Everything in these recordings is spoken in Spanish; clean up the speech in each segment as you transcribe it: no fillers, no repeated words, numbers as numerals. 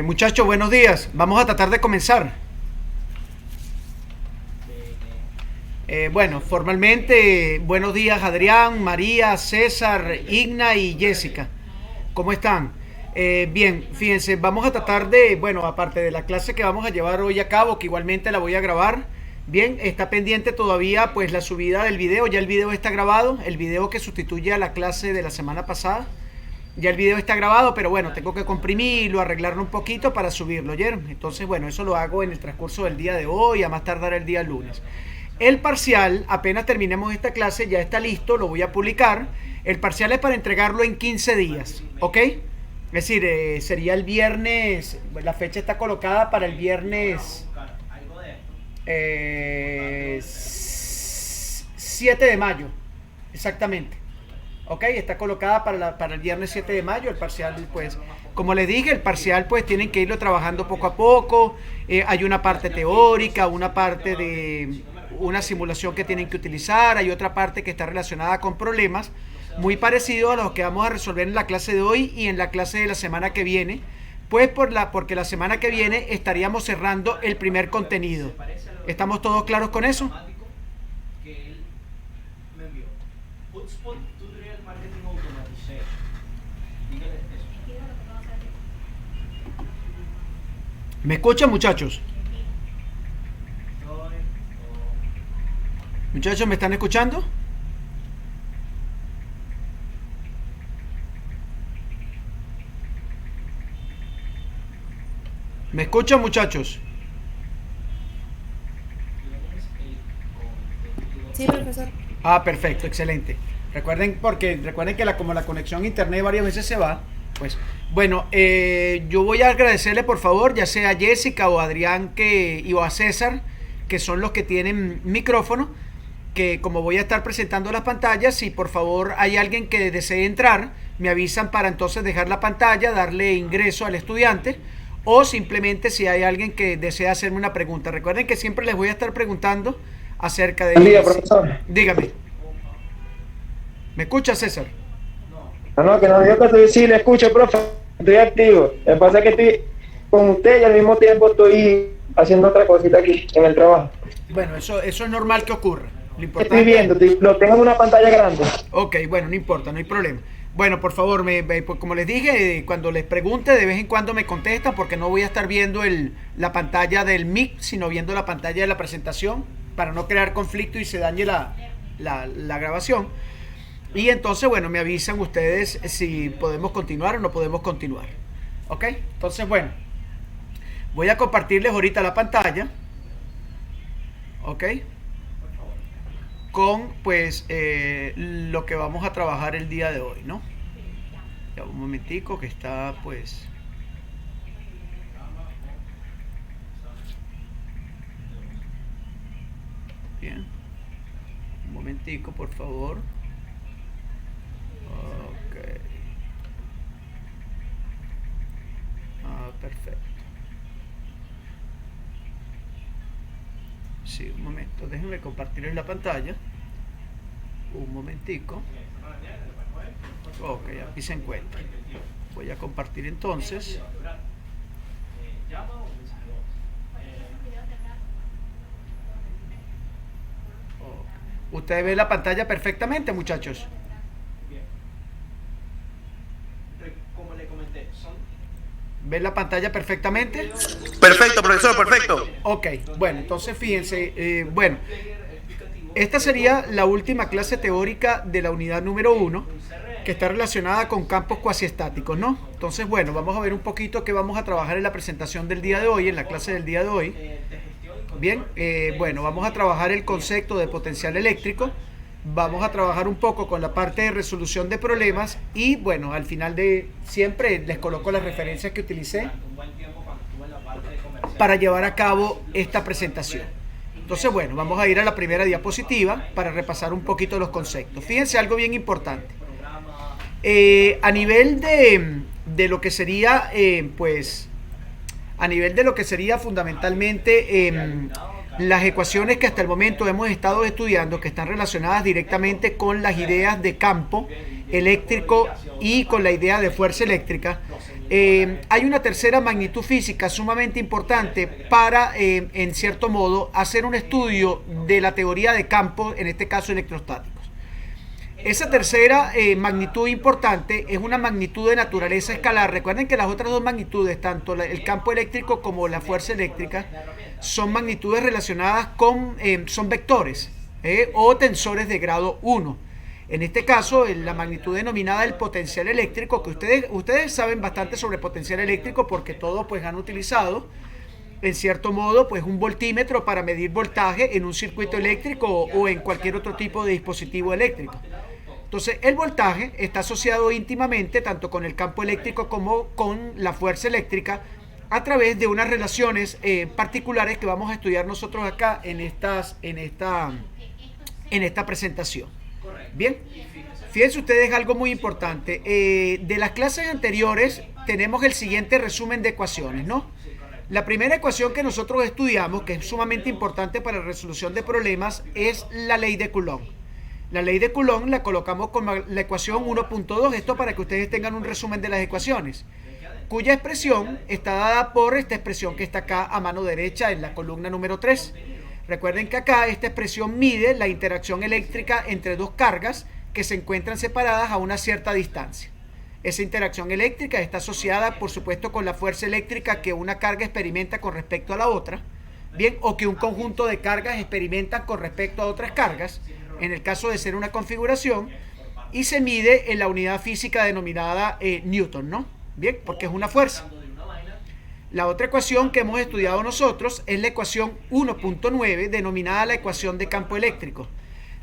Muchachos, buenos días. Vamos a tratar de comenzar. Bueno, formalmente, buenos días Adrián, María, César, Igna y Jessica. ¿Cómo están? Bien, fíjense, vamos a tratar de, bueno, aparte de la clase que vamos a llevar hoy a cabo, que igualmente la voy a grabar. Bien, está pendiente todavía pues la subida del video, ya el video está grabado, el video que sustituye a la clase de la semana pasada. Ya el video está grabado, pero bueno, tengo que comprimirlo, arreglarlo un poquito para subirlo, ¿oyeron? Entonces, bueno, eso lo hago en el transcurso del día de hoy, a más tardar el día lunes. El parcial, apenas terminemos esta clase, ya está listo, lo voy a publicar. El parcial es para entregarlo en 15 días, ¿ok? Es decir, sería el viernes, la fecha está colocada para el viernes 7 de mayo, exactamente. Ok, está colocada para el viernes 7 de mayo. El parcial, pues, como les dije, el parcial, pues, tienen que irlo trabajando poco a poco. Hay una parte teórica, una parte de una simulación que tienen que utilizar. Hay otra parte que está relacionada con problemas muy parecidos a los que vamos a resolver en la clase de hoy y en la clase de la semana que viene. Pues, porque la semana que viene estaríamos cerrando el primer contenido. ¿Estamos todos claros con eso? ¿Me escuchan, muchachos? Muchachos, ¿me están escuchando? ¿Me escuchan, muchachos? Sí, profesor. Ah, perfecto, excelente. Recuerden que como la conexión a internet varias veces se va, pues bueno, yo voy a agradecerle por favor, ya sea a Jessica o a Adrián o a César, que son los que tienen micrófono, que como voy a estar presentando las pantallas, si por favor hay alguien que desee entrar, me avisan para entonces dejar la pantalla, darle ingreso al estudiante, o simplemente si hay alguien que desea hacerme una pregunta. Recuerden que siempre les voy a estar preguntando acerca de... Buen día, profesor. Dígame. ¿Me escucha, César? No, que no, sí le escucho, profe. Estoy activo. Lo que pasa es que estoy con usted y al mismo tiempo estoy haciendo otra cosita aquí en el trabajo. Bueno, eso es normal que ocurra. Lo importante... Estoy viendo, lo tengo en una pantalla grande. Ok, bueno, no importa, no hay problema. Bueno, por favor, pues, como les dije, cuando les pregunte, de vez en cuando me contestan, porque no voy a estar viendo la pantalla del mic, sino viendo la pantalla de la presentación, para no crear conflicto y se dañe la grabación. Y entonces, bueno, me avisan ustedes si podemos continuar o no podemos continuar. ¿Ok? Entonces, bueno, voy a compartirles ahorita la pantalla. ¿Ok? Con, pues, lo que vamos a trabajar el día de hoy, ¿no? Ya un momentico que está, pues... Bien. Un momentico, por favor. Ok. Perfecto. Sí, un momento. Déjenme compartirles la pantalla. Un momentico. Ok, aquí se encuentra. Voy a compartir entonces. Ok. ¿Ustedes ven la pantalla perfectamente, muchachos? ¿Ven la pantalla perfectamente? Perfecto, profesor, perfecto. Ok, bueno, entonces fíjense, bueno, esta sería la última clase teórica de la unidad número 1, que está relacionada con campos cuasiestáticos, ¿no? Entonces, bueno, vamos a ver un poquito qué vamos a trabajar en la presentación del día de hoy, en la clase del día de hoy. Bien, bueno, vamos a trabajar el concepto de potencial eléctrico. Vamos a trabajar un poco con la parte de resolución de problemas y bueno, al final de siempre les coloco las referencias que utilicé para llevar a cabo esta presentación. Entonces bueno, vamos a ir a la primera diapositiva para repasar un poquito los conceptos. Fíjense algo bien importante. A nivel de lo que sería, pues, a nivel de lo que sería fundamentalmente... las ecuaciones que hasta el momento hemos estado estudiando, que están relacionadas directamente con las ideas de campo eléctrico y con la idea de fuerza eléctrica, Hay una tercera magnitud física sumamente importante para, en cierto modo, hacer un estudio de la teoría de campos, en este caso electrostáticos. Esa tercera magnitud importante es una magnitud de naturaleza escalar. Recuerden que las otras dos magnitudes, tanto el campo eléctrico como la fuerza eléctrica, son magnitudes relacionadas con, son vectores o tensores de grado 1. En este caso, la magnitud denominada del potencial eléctrico, que ustedes saben bastante sobre potencial eléctrico porque todos pues han utilizado, en cierto modo, pues un voltímetro para medir voltaje en un circuito eléctrico o en cualquier otro tipo de dispositivo eléctrico. Entonces, el voltaje está asociado íntimamente tanto con el campo eléctrico como con la fuerza eléctrica a través de unas relaciones particulares que vamos a estudiar nosotros acá en esta presentación. Bien, fíjense ustedes algo muy importante. De las clases anteriores tenemos el siguiente resumen de ecuaciones, ¿no? La primera ecuación que nosotros estudiamos, que es sumamente importante para la resolución de problemas, es la ley de Coulomb. La ley de Coulomb la colocamos como la ecuación 1.2, esto para que ustedes tengan un resumen de las ecuaciones, cuya expresión está dada por esta expresión que está acá a mano derecha en la columna número 3. Recuerden que acá esta expresión mide la interacción eléctrica entre dos cargas que se encuentran separadas a una cierta distancia. Esa interacción eléctrica está asociada, por supuesto, con la fuerza eléctrica que una carga experimenta con respecto a la otra, bien, o que un conjunto de cargas experimentan con respecto a otras cargas, en el caso de ser una configuración, y se mide en la unidad física denominada Newton, ¿no? Bien, porque es una fuerza. La otra ecuación que hemos estudiado nosotros es la ecuación 1.9, denominada la ecuación de campo eléctrico.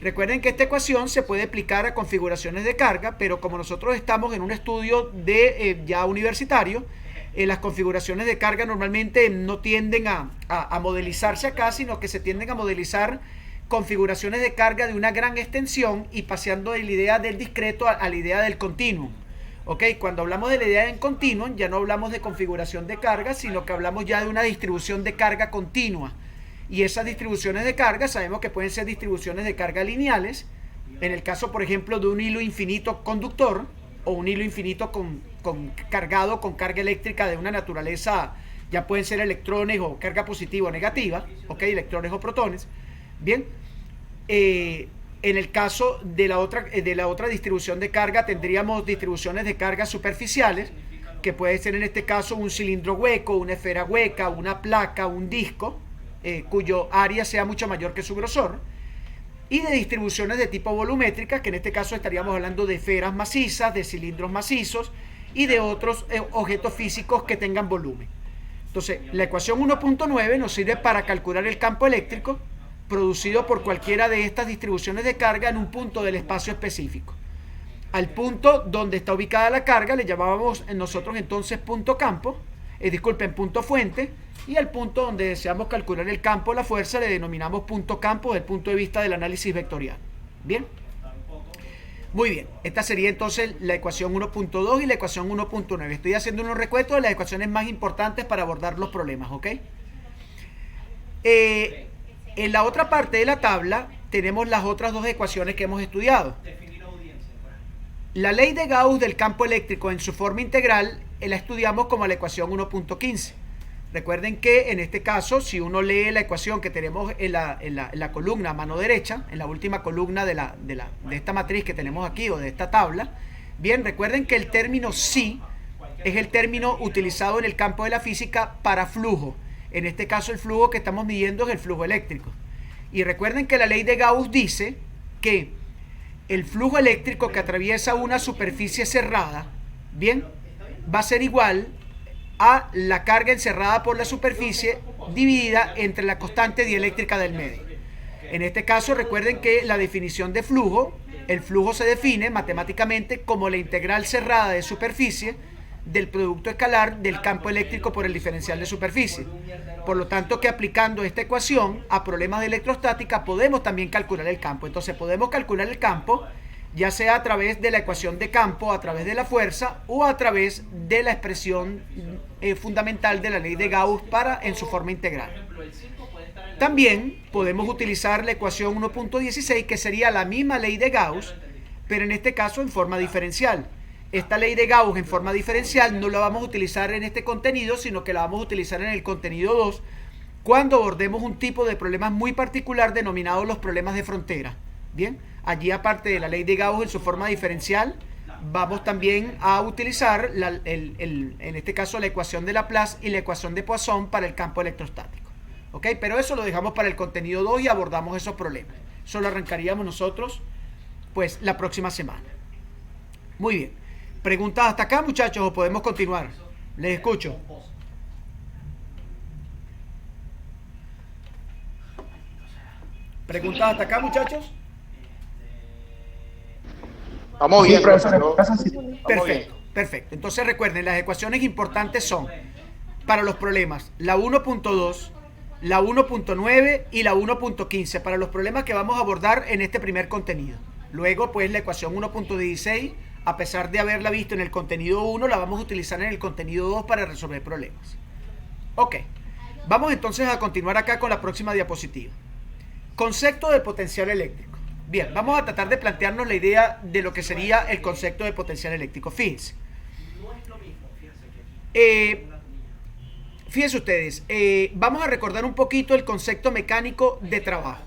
Recuerden que esta ecuación se puede aplicar a configuraciones de carga, pero como nosotros estamos en un estudio de ya universitario, las configuraciones de carga normalmente no tienden a modelizarse acá, sino que se tienden a modelizar configuraciones de carga de una gran extensión y paseando de la idea del discreto a la idea del continuo. Ok, cuando hablamos de la idea en continuum, ya no hablamos de configuración de carga, sino que hablamos ya de una distribución de carga continua. Y esas distribuciones de carga sabemos que pueden ser distribuciones de carga lineales, en el caso, por ejemplo, de un hilo infinito conductor o un hilo infinito cargado con carga eléctrica de una naturaleza, ya pueden ser electrones o carga positiva o negativa, ok, electrones o protones. Bien, en el caso de la otra distribución de carga tendríamos distribuciones de carga superficiales, que puede ser en este caso un cilindro hueco, una esfera hueca, una placa, un disco, cuyo área sea mucho mayor que su grosor, y de distribuciones de tipo volumétrica, que en este caso estaríamos hablando de esferas macizas, de cilindros macizos y de otros objetos físicos que tengan volumen. Entonces, la ecuación 1.9 nos sirve para calcular el campo eléctrico producido por cualquiera de estas distribuciones de carga en un punto del espacio específico. Al punto donde está ubicada la carga le llamábamos nosotros entonces punto campo, punto fuente, y al punto donde deseamos calcular el campo, la fuerza, le denominamos punto campo desde el punto de vista del análisis vectorial. ¿Bien? Muy bien, esta sería entonces la ecuación 1.2 y la ecuación 1.9. Estoy haciendo unos recuentos de las ecuaciones más importantes para abordar los problemas, ¿ok? En la otra parte de la tabla tenemos las otras dos ecuaciones que hemos estudiado. La ley de Gauss del campo eléctrico en su forma integral la estudiamos como la ecuación 1.15. Recuerden que en este caso, si uno lee la ecuación que tenemos en la columna a mano derecha, en la última columna de esta matriz que tenemos aquí o de esta tabla, bien, recuerden que el término psi es el término utilizado en el campo de la física para flujo. En este caso el flujo que estamos midiendo es el flujo eléctrico. Y recuerden que la ley de Gauss dice que el flujo eléctrico que atraviesa una superficie cerrada, bien, va a ser igual a la carga encerrada por la superficie dividida entre la constante dieléctrica del medio. En este caso recuerden que la definición de flujo, el flujo se define matemáticamente como la integral cerrada de superficie del producto escalar del campo eléctrico por el diferencial de superficie. Por lo tanto, que aplicando esta ecuación a problemas de electrostática podemos también calcular el campo. Entonces podemos calcular el campo ya sea a través de la ecuación de campo, a través de la fuerza o a través de la expresión fundamental de la ley de Gauss en su forma integral. También podemos utilizar la ecuación 1.16, que sería la misma ley de Gauss, pero en este caso en forma diferencial. esta ley de Gauss en forma diferencial no la vamos a utilizar en este contenido, sino que la vamos a utilizar en el contenido 2 cuando abordemos un tipo de problemas muy particular denominado los problemas de frontera. Bien, allí aparte de la ley de Gauss en su forma diferencial, vamos también a utilizar en este caso la ecuación de Laplace y la ecuación de Poisson para el campo electrostático. ¿Ok? Pero eso lo dejamos para el contenido 2 y abordamos esos problemas. Eso lo arrancaríamos nosotros pues la próxima semana. Muy bien. ¿Preguntas hasta acá, muchachos, o podemos continuar? Les escucho. ¿Preguntas hasta acá, muchachos? Vamos bien, profesor. Perfecto, perfecto. Entonces recuerden, las ecuaciones importantes son, para los problemas, la 1.2, la 1.9 y la 1.15, para los problemas que vamos a abordar en este primer contenido. Luego, pues, la ecuación 1.16, a pesar de haberla visto en el contenido 1, la vamos a utilizar en el contenido 2 para resolver problemas. Ok, vamos entonces a continuar acá con la próxima diapositiva. Concepto de potencial eléctrico. Bien, vamos a tratar de plantearnos la idea de lo que sería el concepto de potencial eléctrico. Fíjense. Fíjense ustedes, vamos a recordar un poquito el concepto mecánico de trabajo.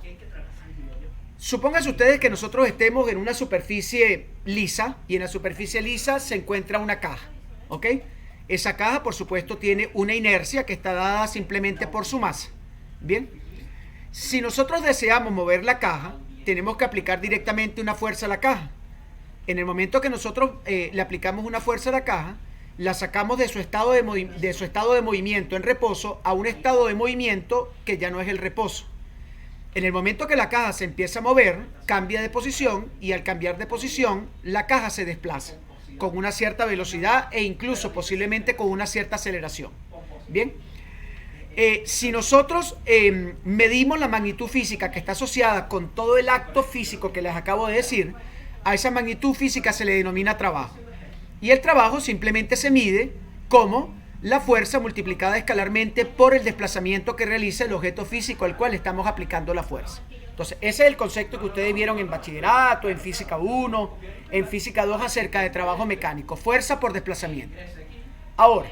Supónganse ustedes que nosotros estemos en una superficie lisa y en la superficie lisa se encuentra una caja, ¿ok? Esa caja, por supuesto, tiene una inercia que está dada simplemente por su masa. Bien, si nosotros deseamos mover la caja, tenemos que aplicar directamente una fuerza a la caja. En el momento que nosotros le aplicamos una fuerza a la caja, la sacamos de su estado de movimiento en reposo a un estado de movimiento que ya no es el reposo. En el momento que la caja se empieza a mover, cambia de posición y al cambiar de posición, la caja se desplaza con una cierta velocidad e incluso posiblemente con una cierta aceleración. Bien, si nosotros medimos la magnitud física que está asociada con todo el acto físico que les acabo de decir, a esa magnitud física se le denomina trabajo. Y el trabajo simplemente se mide como la fuerza multiplicada escalarmente por el desplazamiento que realiza el objeto físico al cual estamos aplicando la fuerza. Entonces, ese es el concepto que ustedes vieron en bachillerato, en física 1, en física 2 acerca de trabajo mecánico, fuerza por desplazamiento. Ahora,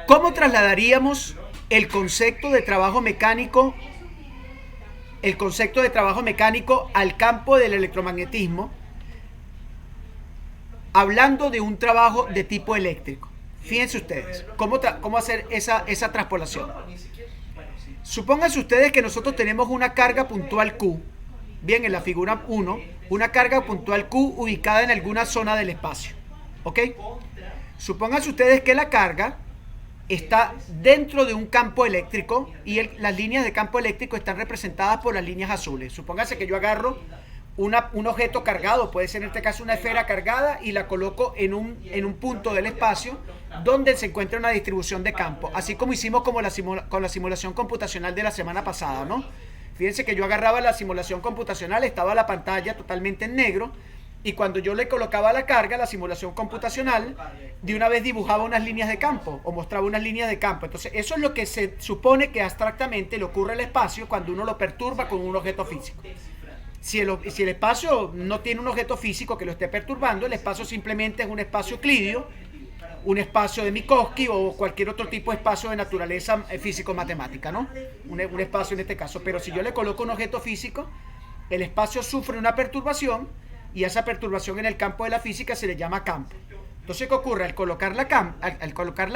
¿cómo trasladaríamos el concepto de trabajo mecánico, al campo del electromagnetismo, hablando de un trabajo de tipo eléctrico? Fíjense ustedes, ¿cómo hacer esa traspolación? Supónganse ustedes que nosotros tenemos una carga puntual Q, bien, en la figura 1, una carga puntual Q ubicada en alguna zona del espacio, ¿ok? Supónganse ustedes que la carga está dentro de un campo eléctrico y las líneas de campo eléctrico están representadas por las líneas azules. Supónganse que yo agarro un objeto cargado, puede ser en este caso una esfera cargada, y la coloco en un punto del espacio donde se encuentra una distribución de campo, así como hicimos con la simulación computacional de la semana pasada, ¿no? Fíjense que yo agarraba la simulación computacional, estaba la pantalla totalmente en negro, y cuando yo le colocaba la carga, la simulación computacional de una vez dibujaba unas líneas de campo o mostraba unas líneas de campo. Entonces eso es lo que se supone que abstractamente le ocurre al espacio cuando uno lo perturba con un objeto físico. Si el espacio no tiene un objeto físico que lo esté perturbando, el espacio simplemente es un espacio euclídeo, un espacio de Minkowski o cualquier otro tipo de espacio de naturaleza físico-matemática, ¿no? Un espacio en este caso. Pero si yo le coloco un objeto físico, el espacio sufre una perturbación y a esa perturbación en el campo de la física se le llama campo. Entonces, ¿qué ocurre? Al colocar la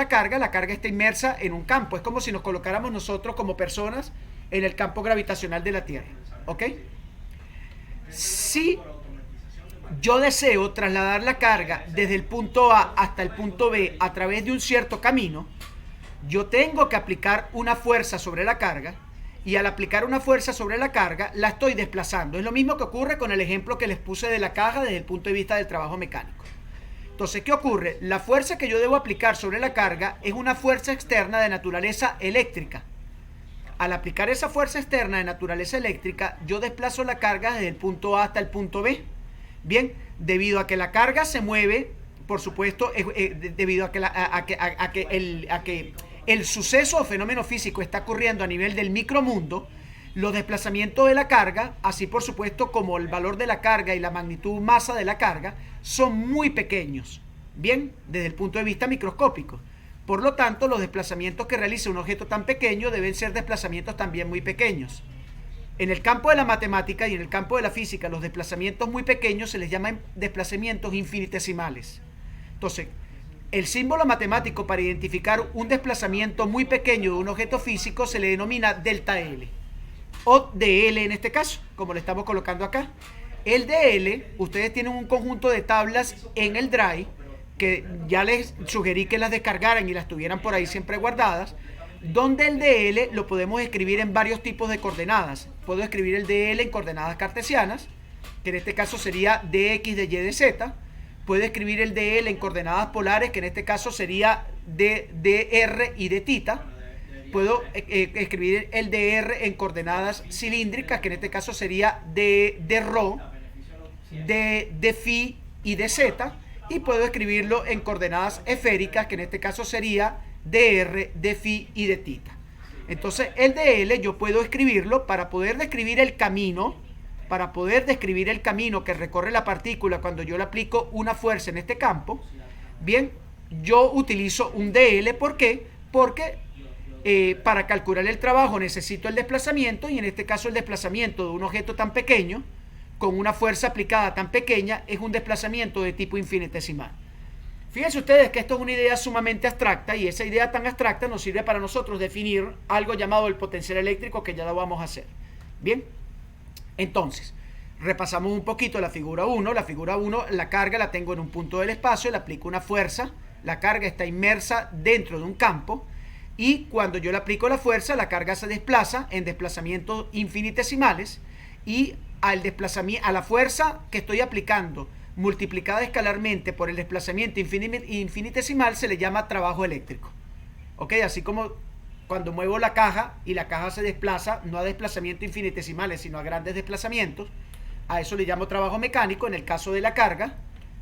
carga está inmersa en un campo. Es como si nos colocáramos nosotros como personas en el campo gravitacional de la Tierra, ¿ok? Si yo deseo trasladar la carga desde el punto A hasta el punto B a través de un cierto camino, yo tengo que aplicar una fuerza sobre la carga, y al aplicar una fuerza sobre la carga la estoy desplazando. Es lo mismo que ocurre con el ejemplo que les puse de la caja desde el punto de vista del trabajo mecánico. Entonces, ¿qué ocurre? La fuerza que yo debo aplicar sobre la carga es una fuerza externa de naturaleza eléctrica. Al aplicar esa fuerza externa de naturaleza eléctrica, yo desplazo la carga desde el punto A hasta el punto B. Bien, debido a que la carga se mueve, por supuesto, debido a que el suceso o fenómeno físico está ocurriendo a nivel del micromundo, Los desplazamientos de la carga, así por supuesto como el valor de la carga y la magnitud masa de la carga, son muy pequeños, bien, desde el punto de vista microscópico. Por lo tanto, los desplazamientos que realiza un objeto tan pequeño deben ser desplazamientos también muy pequeños. En el campo de la matemática y en el campo de la física, los desplazamientos muy pequeños se les llaman desplazamientos infinitesimales. Entonces, el símbolo matemático para identificar un desplazamiento muy pequeño de un objeto físico se le denomina delta L, o dl en este caso, como le estamos colocando acá. El dl, ustedes tienen un conjunto de tablas en el Drive, que ya les sugerí que las descargaran y las tuvieran por ahí siempre guardadas, donde el dl lo podemos escribir en varios tipos de coordenadas. Puedo escribir el dl en coordenadas cartesianas, que en este caso sería dx de y de z. Puedo escribir el dl en coordenadas polares, que en este caso sería dr y de θ. Puedo escribir el dr en coordenadas cilíndricas, que en este caso sería de rho, de phi y de z. Y puedo escribirlo en coordenadas esféricas, que en este caso sería dr, de phi y de θ. Entonces el dl yo puedo escribirlo para poder describir el camino, que recorre la partícula cuando yo le aplico una fuerza en este campo. Bien, yo utilizo un dl. ¿Por qué? Porque para calcular el trabajo necesito el desplazamiento, y en este caso el desplazamiento de un objeto tan pequeño con una fuerza aplicada tan pequeña es un desplazamiento de tipo infinitesimal. Fíjense ustedes que esto es una idea sumamente abstracta, y esa idea tan abstracta nos sirve para nosotros definir algo llamado el potencial eléctrico, que ya lo vamos a hacer. Bien, entonces repasamos un poquito la figura 1. La figura 1, la carga la tengo en un punto del espacio, le aplico una fuerza, la carga está inmersa dentro de un campo, y cuando yo le aplico la fuerza, la carga se desplaza en desplazamientos infinitesimales, y a la fuerza que estoy aplicando multiplicada escalarmente por el desplazamiento infinitesimal se le llama trabajo eléctrico. ¿Ok? Así como cuando muevo la caja y la caja se desplaza no a desplazamientos infinitesimales sino a grandes desplazamientos, a eso le llamo trabajo mecánico. En el caso de la carga,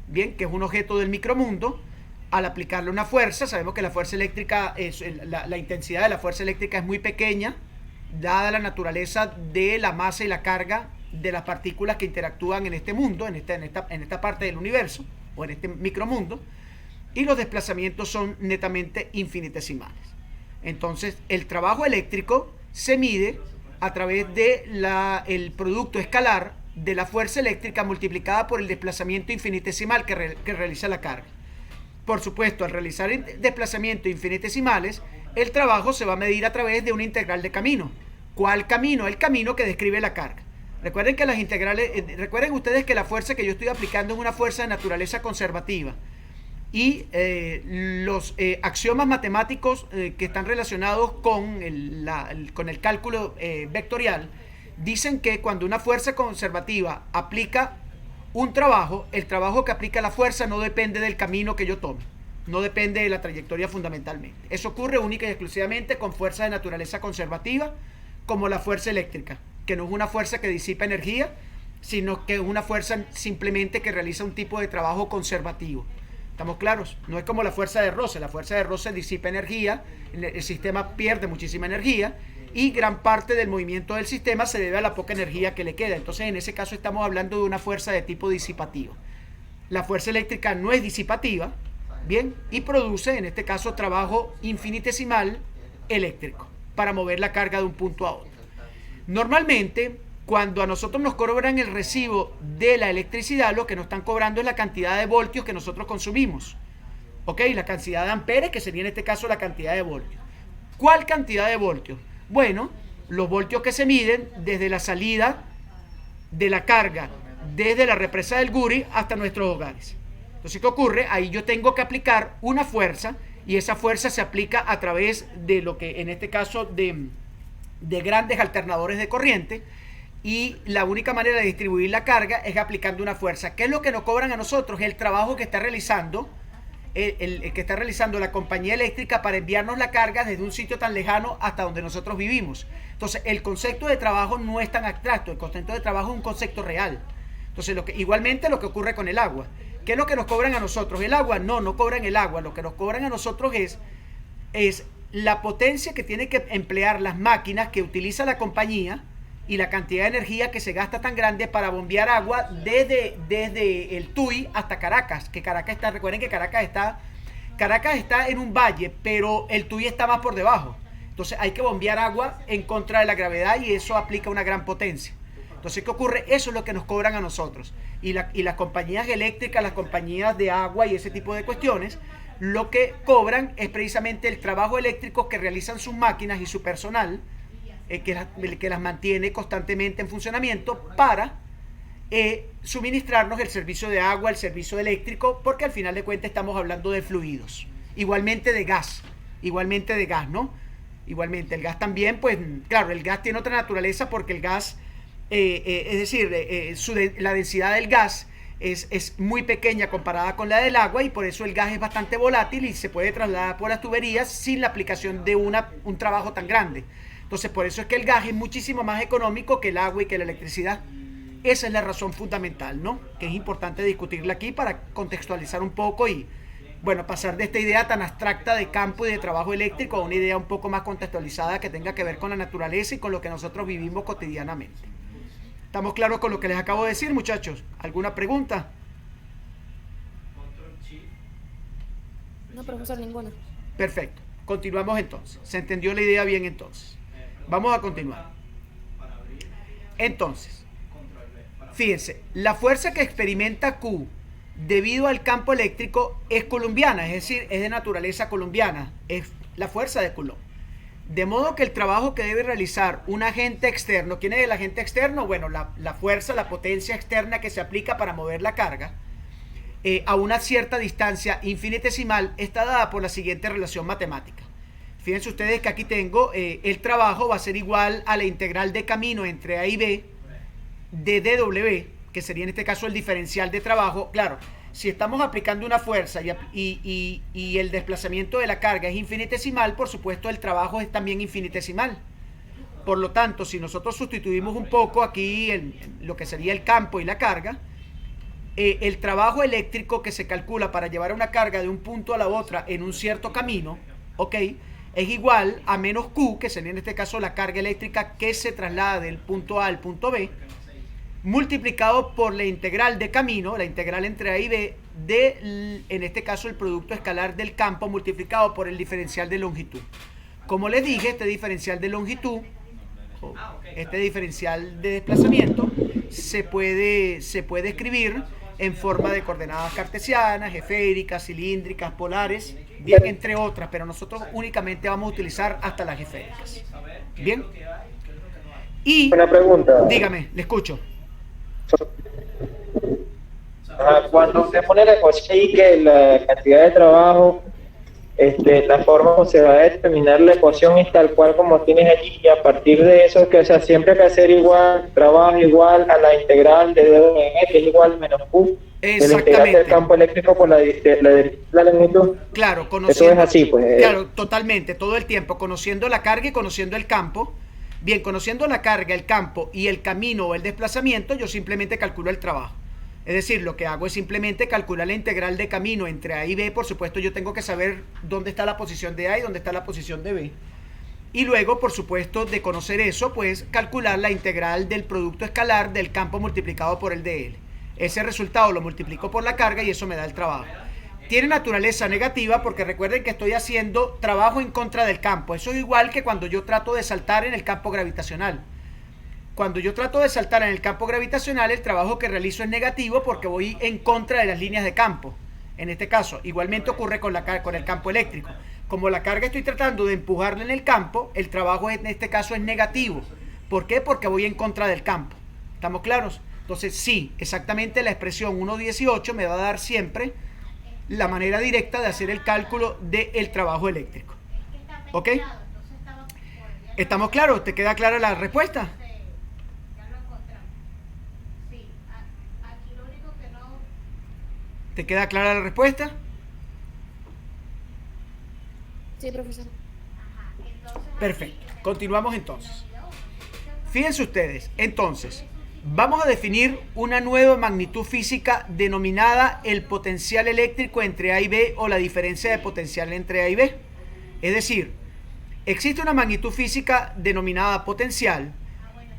bien, que es un objeto del micromundo, al aplicarle una fuerza, sabemos que la fuerza eléctrica, la intensidad de la fuerza eléctrica es muy pequeña, dada la naturaleza de la masa y la carga de las partículas que interactúan en este mundo, en esta parte del universo, o en este micromundo, y los desplazamientos son netamente infinitesimales. Entonces, el trabajo eléctrico se mide a través de el producto escalar de la fuerza eléctrica multiplicada por el desplazamiento infinitesimal que realiza la carga. Por supuesto, al realizar desplazamientos infinitesimales, el trabajo se va a medir a través de una integral de camino. ¿Cuál camino? El camino que describe la carga. Recuerden que las integrales, recuerden ustedes que la fuerza que yo estoy aplicando es una fuerza de naturaleza conservativa, y los axiomas matemáticos que están relacionados con el cálculo vectorial dicen que cuando una fuerza conservativa aplica un trabajo, el trabajo que aplica la fuerza no depende del camino que yo tome, no depende de la trayectoria fundamentalmente. Eso ocurre única y exclusivamente con fuerzas de naturaleza conservativa, como la fuerza eléctrica, que no es una fuerza que disipa energía, sino que es una fuerza simplemente que realiza un tipo de trabajo conservativo. ¿Estamos claros? No es como la fuerza de roce. La fuerza de roce disipa energía, el sistema pierde muchísima energía, y gran parte del movimiento del sistema se debe a la poca energía que le queda. Entonces, en ese caso estamos hablando de una fuerza de tipo disipativo. La fuerza eléctrica no es disipativa, bien, y produce, en este caso, trabajo infinitesimal eléctrico para mover la carga de un punto a otro. Normalmente, cuando a nosotros nos cobran el recibo de la electricidad, lo que nos están cobrando es la cantidad de voltios que nosotros consumimos. ¿Ok? La cantidad de amperes, que sería en este caso la cantidad de voltios. ¿Cuál cantidad de voltios? Bueno, los voltios que se miden desde la salida de la carga, desde la represa del Guri hasta nuestros hogares. Entonces, ¿qué ocurre? Ahí yo tengo que aplicar una fuerza, y esa fuerza se aplica a través de lo que en este caso de grandes alternadores de corriente, y la única manera de distribuir la carga es aplicando una fuerza. ¿Qué es lo que nos cobran a nosotros? El trabajo que está realizando que está realizando la compañía eléctrica para enviarnos la carga desde un sitio tan lejano hasta donde nosotros vivimos. Entonces, el concepto de trabajo no es tan abstracto, el concepto de trabajo es un concepto real. Entonces, igualmente lo que ocurre con el agua. ¿Qué es lo que nos cobran a nosotros? ¿El agua? No cobran el agua. Lo que nos cobran a nosotros es la potencia que tienen que emplear las máquinas que utiliza la compañía y la cantidad de energía que se gasta tan grande para bombear agua desde el Tuy hasta Caracas, que Caracas está, recuerden que Caracas está en un valle, pero el Tuy está más por debajo. Entonces hay que bombear agua en contra de la gravedad y eso aplica una gran potencia. Entonces, ¿qué ocurre? Eso es lo que nos cobran a nosotros. Y las compañías eléctricas, las compañías de agua y ese tipo de cuestiones, lo que cobran es precisamente el trabajo eléctrico que realizan sus máquinas y su personal, que las mantiene constantemente en funcionamiento para suministrarnos el servicio de agua, el servicio eléctrico, porque al final de cuentas estamos hablando de fluidos. Igualmente de gas, ¿no? Igualmente el gas también, pues claro, el gas tiene otra naturaleza porque el gas, es decir, la densidad del gas es muy pequeña comparada con la del agua y por eso el gas es bastante volátil y se puede trasladar por las tuberías sin la aplicación de un trabajo tan grande. Entonces por eso es que el gas es muchísimo más económico que el agua y que la electricidad. Esa es la razón fundamental, ¿no? Que es importante discutirla aquí para contextualizar un poco y, bueno, pasar de esta idea tan abstracta de campo y de trabajo eléctrico a una idea un poco más contextualizada que tenga que ver con la naturaleza y con lo que nosotros vivimos cotidianamente. ¿Estamos claros con lo que les acabo de decir, muchachos? ¿Alguna pregunta? No, profesor, ninguna. Perfecto. Continuamos entonces. ¿Se entendió la idea bien entonces? Vamos a continuar. Entonces, fíjense, la fuerza que experimenta Q debido al campo eléctrico es colombiana, es decir, es de naturaleza colombiana, es la fuerza de Coulomb. De modo que el trabajo que debe realizar un agente externo, ¿quién es el agente externo? Bueno, la fuerza, la potencia externa que se aplica para mover la carga a una cierta distancia infinitesimal está dada por la siguiente relación matemática. Fíjense ustedes que aquí tengo, el trabajo va a ser igual a la integral de camino entre A y B de dW, que sería en este caso el diferencial de trabajo. Claro, si estamos aplicando una fuerza y el desplazamiento de la carga es infinitesimal, por supuesto el trabajo es también infinitesimal. Por lo tanto, si nosotros sustituimos un poco aquí lo que sería el campo y la carga, el trabajo eléctrico que se calcula para llevar una carga de un punto a la otra en un cierto camino, ¿ok?, es igual a menos Q, que sería en este caso la carga eléctrica que se traslada del punto A al punto B, multiplicado por la integral de camino, la integral entre A y B, en este caso el producto escalar del campo multiplicado por el diferencial de longitud. Como les dije, este diferencial de longitud, este diferencial de desplazamiento, se puede escribir en forma de coordenadas cartesianas, esféricas, cilíndricas, polares, bien, entre otras, pero nosotros únicamente vamos a utilizar hasta las esféricas. Bien. Y una pregunta. Dígame, le escucho. Cuando usted pone la ecuación y que la cantidad de trabajo, la forma como se va a determinar la ecuación es tal cual como tienes allí, y a partir de eso, que o sea, siempre hay que hacer igual, trabajo igual a la integral de dW, que es igual menos Q, de la integral del campo eléctrico por la longitud. Claro, conociendo, eso es así, pues. Claro, totalmente, todo el tiempo, conociendo la carga y conociendo el campo. Bien, conociendo la carga, el campo y el camino o el desplazamiento, yo simplemente calculo el trabajo. Es decir, lo que hago es simplemente calcular la integral de camino entre A y B. Por supuesto, yo tengo que saber dónde está la posición de A y dónde está la posición de B. Y luego, por supuesto, de conocer eso, pues calcular la integral del producto escalar del campo multiplicado por el de L. Ese resultado lo multiplico por la carga y eso me da el trabajo. Tiene naturaleza negativa porque recuerden que estoy haciendo trabajo en contra del campo. Eso es igual que cuando yo trato de saltar en el campo gravitacional. Cuando yo trato de saltar en el campo gravitacional, el trabajo que realizo es negativo porque voy en contra de las líneas de campo. En este caso, igualmente ocurre con el campo eléctrico. Como la carga estoy tratando de empujarla en el campo, el trabajo en este caso es negativo. ¿Por qué? Porque voy en contra del campo. ¿Estamos claros? Entonces, sí, exactamente la expresión 1.18 me va a dar siempre la manera directa de hacer el cálculo del trabajo eléctrico. ¿Ok? ¿Estamos claros? ¿Te queda clara la respuesta? ¿Te queda clara la respuesta? Sí, profesor. Perfecto. Continuamos entonces. Fíjense ustedes, entonces, vamos a definir una nueva magnitud física denominada el potencial eléctrico entre A y B o la diferencia de potencial entre A y B. Es decir, existe una magnitud física denominada potencial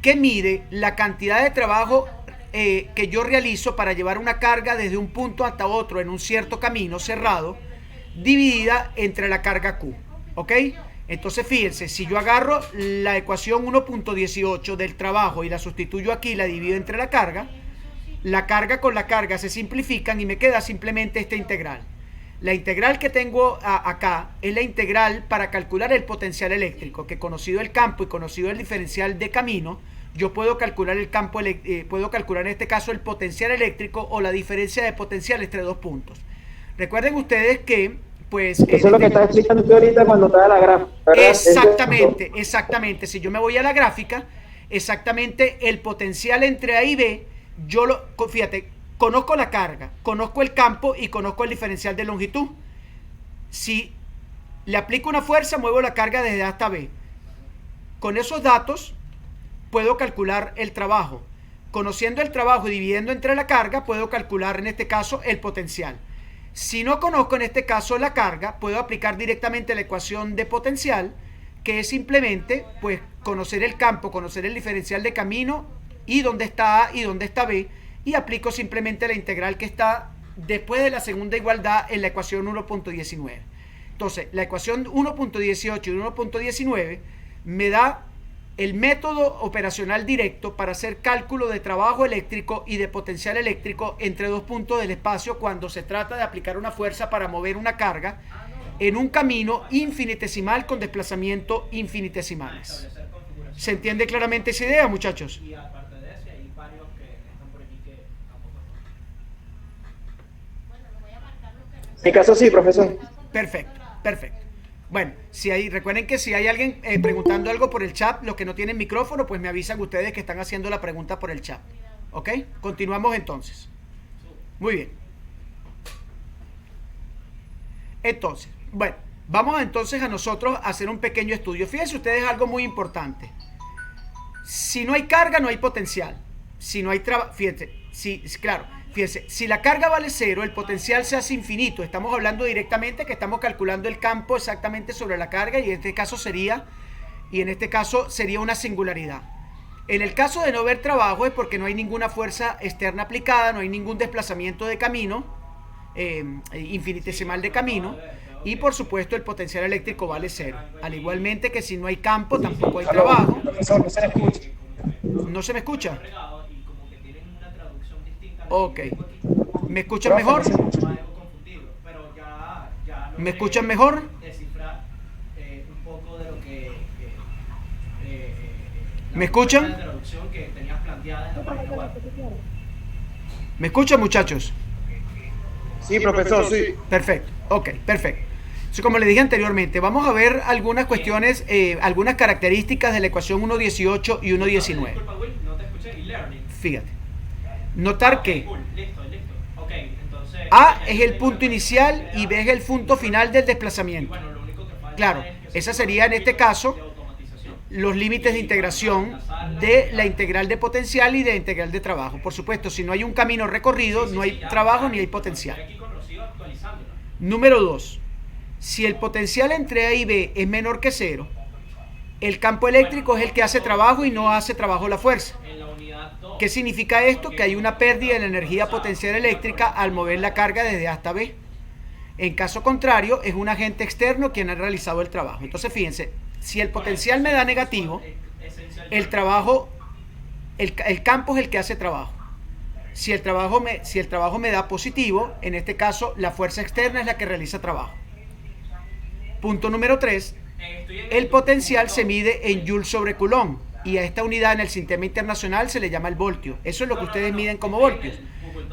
que mide la cantidad de trabajo que yo realizo para llevar una carga desde un punto hasta otro en un cierto camino cerrado, dividida entre la carga Q. ¿Ok? Entonces fíjense, si yo agarro la ecuación 1.18 del trabajo y la sustituyo aquí, la divido entre la carga con la carga se simplifican y me queda simplemente esta integral. La integral que tengo acá es la integral para calcular el potencial eléctrico, que conocido el campo y conocido el diferencial de camino, yo puedo calcular puedo calcular en este caso el potencial eléctrico o la diferencia de potencial entre dos puntos. Recuerden ustedes que pues eso es lo que está explicando usted ahorita cuando está la gráfica, ¿verdad? Exactamente. Si yo me voy a la gráfica, exactamente el potencial entre A y B, fíjate, conozco la carga, conozco el campo y conozco el diferencial de longitud. Si le aplico una fuerza, muevo la carga desde A hasta B. Con esos datos puedo calcular el trabajo. Conociendo el trabajo y dividiendo entre la carga, puedo calcular en este caso el potencial. Si no conozco en este caso la carga, puedo aplicar directamente la ecuación de potencial, que es simplemente pues conocer el campo, conocer el diferencial de camino y dónde está A y dónde está B, y aplico simplemente la integral que está después de la segunda igualdad en la ecuación 1.19. Entonces, la ecuación 1.18 y 1.19 me da el método operacional directo para hacer cálculo de trabajo eléctrico y de potencial eléctrico entre dos puntos del espacio cuando se trata de aplicar una fuerza para mover una carga en un camino infinitesimal con desplazamiento infinitesimales. ¿Se entiende claramente esa idea, muchachos? En mi caso sí, profesor. Perfecto. Bueno, recuerden que si hay alguien preguntando algo por el chat, los que no tienen micrófono, pues me avisan ustedes que están haciendo la pregunta por el chat. ¿Ok? Continuamos entonces. Muy bien. Entonces, bueno, vamos entonces a nosotros a hacer un pequeño estudio. Fíjense ustedes algo muy importante. Si no hay carga, no hay potencial. Si no hay trabajo, fíjense, si la carga vale cero, el potencial se hace infinito. Estamos hablando directamente que estamos calculando el campo exactamente sobre la carga y en este caso sería una singularidad. En el caso de no ver trabajo es porque no hay ninguna fuerza externa aplicada, no hay ningún desplazamiento de camino, infinitesimal de camino, y por supuesto el potencial eléctrico vale cero. Al igualmente que si no hay campo, tampoco hay trabajo. Profesor, no se escucha. ¿No se me escucha? Ok. ¿Me escuchan mejor? ¿Me escuchan mejor? ¿Me escuchan? ¿Me escuchan, muchachos? Sí, profesor, sí. Perfecto. Ok, perfecto. Entonces, como les dije anteriormente, vamos a ver algunas cuestiones, algunas características de la ecuación 1.18 y 1.19. Fíjate. Notar que A es el punto inicial y B es el punto final del desplazamiento. Claro, esa sería en este caso los límites de integración de la integral de potencial y de la integral de trabajo. Por supuesto, si no hay un camino recorrido, no hay trabajo ni hay potencial. Número 2. Si el potencial entre A y B es menor que cero, el campo eléctrico es el que hace trabajo y no hace trabajo la fuerza. ¿Qué significa esto? Que hay una pérdida de la energía potencial eléctrica al mover la carga desde A hasta B. En caso contrario, es un agente externo quien ha realizado el trabajo. Entonces, fíjense, si el potencial me da negativo, el campo es el que hace trabajo. Si el trabajo me da positivo, en este caso, la fuerza externa es la que realiza trabajo. Punto número 3. El potencial se mide en Joule sobre Coulomb. Y a esta unidad en el sistema internacional se le llama el voltio. Eso es lo que ustedes miden como voltios.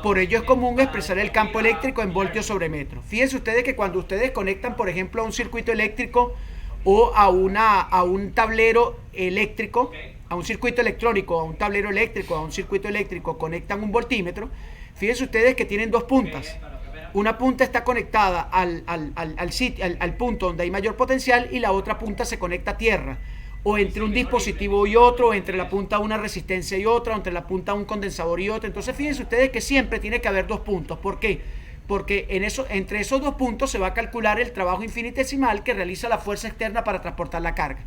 Por ello es común expresar el campo eléctrico en voltios sobre metro. Fíjense ustedes que cuando ustedes conectan, por ejemplo, a un circuito eléctrico o a un tablero eléctrico, a un circuito electrónico, a un tablero eléctrico, a un circuito eléctrico, conectan un voltímetro. Fíjense ustedes que tienen dos puntas. Una punta está conectada al punto donde hay mayor potencial y la otra punta se conecta a tierra. O entre un dispositivo y otro, o entre la punta de una resistencia y otra, o entre la punta de un condensador y otra. Entonces fíjense ustedes que siempre tiene que haber dos puntos. ¿Por qué? Porque entre esos dos puntos se va a calcular el trabajo infinitesimal que realiza la fuerza externa para transportar la carga.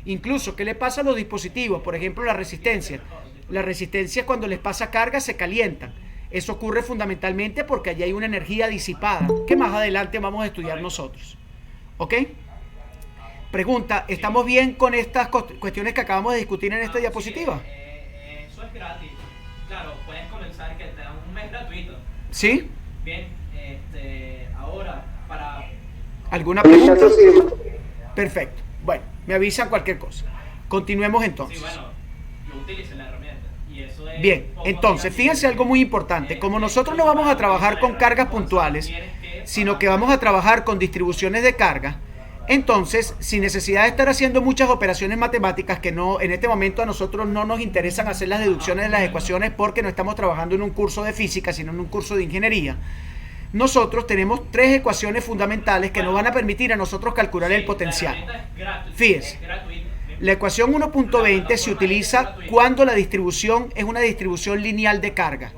Incluso, ¿qué le pasa a los dispositivos? Por ejemplo, la resistencia. Las resistencias cuando les pasa carga se calientan. Eso ocurre fundamentalmente porque allí hay una energía disipada que más adelante vamos a estudiar nosotros. ¿Ok? Pregunta, ¿estamos bien con estas cuestiones que acabamos de discutir en esta diapositiva? Eso es gratis. Claro, puedes comenzar que te dan un mes gratuito. ¿Sí? Bien, ahora para... ¿Alguna pregunta? Perfecto. Bueno, me avisan cualquier cosa. Continuemos entonces. Sí, bueno, yo utilizo la herramienta. Y eso es Bien, entonces, fíjense algo muy importante. Como nosotros no vamos a trabajar con cargas puntuales, sino que vamos a trabajar con distribuciones de carga, entonces, sin necesidad de estar haciendo muchas operaciones matemáticas que no, en este momento a nosotros no nos interesan hacer las deducciones de las ecuaciones porque no estamos trabajando en un curso de física, sino en un curso de ingeniería, nosotros tenemos tres ecuaciones fundamentales que nos van a permitir a nosotros calcular el potencial. Fíjense, la ecuación 1.20 se utiliza cuando la distribución es una distribución lineal de carga.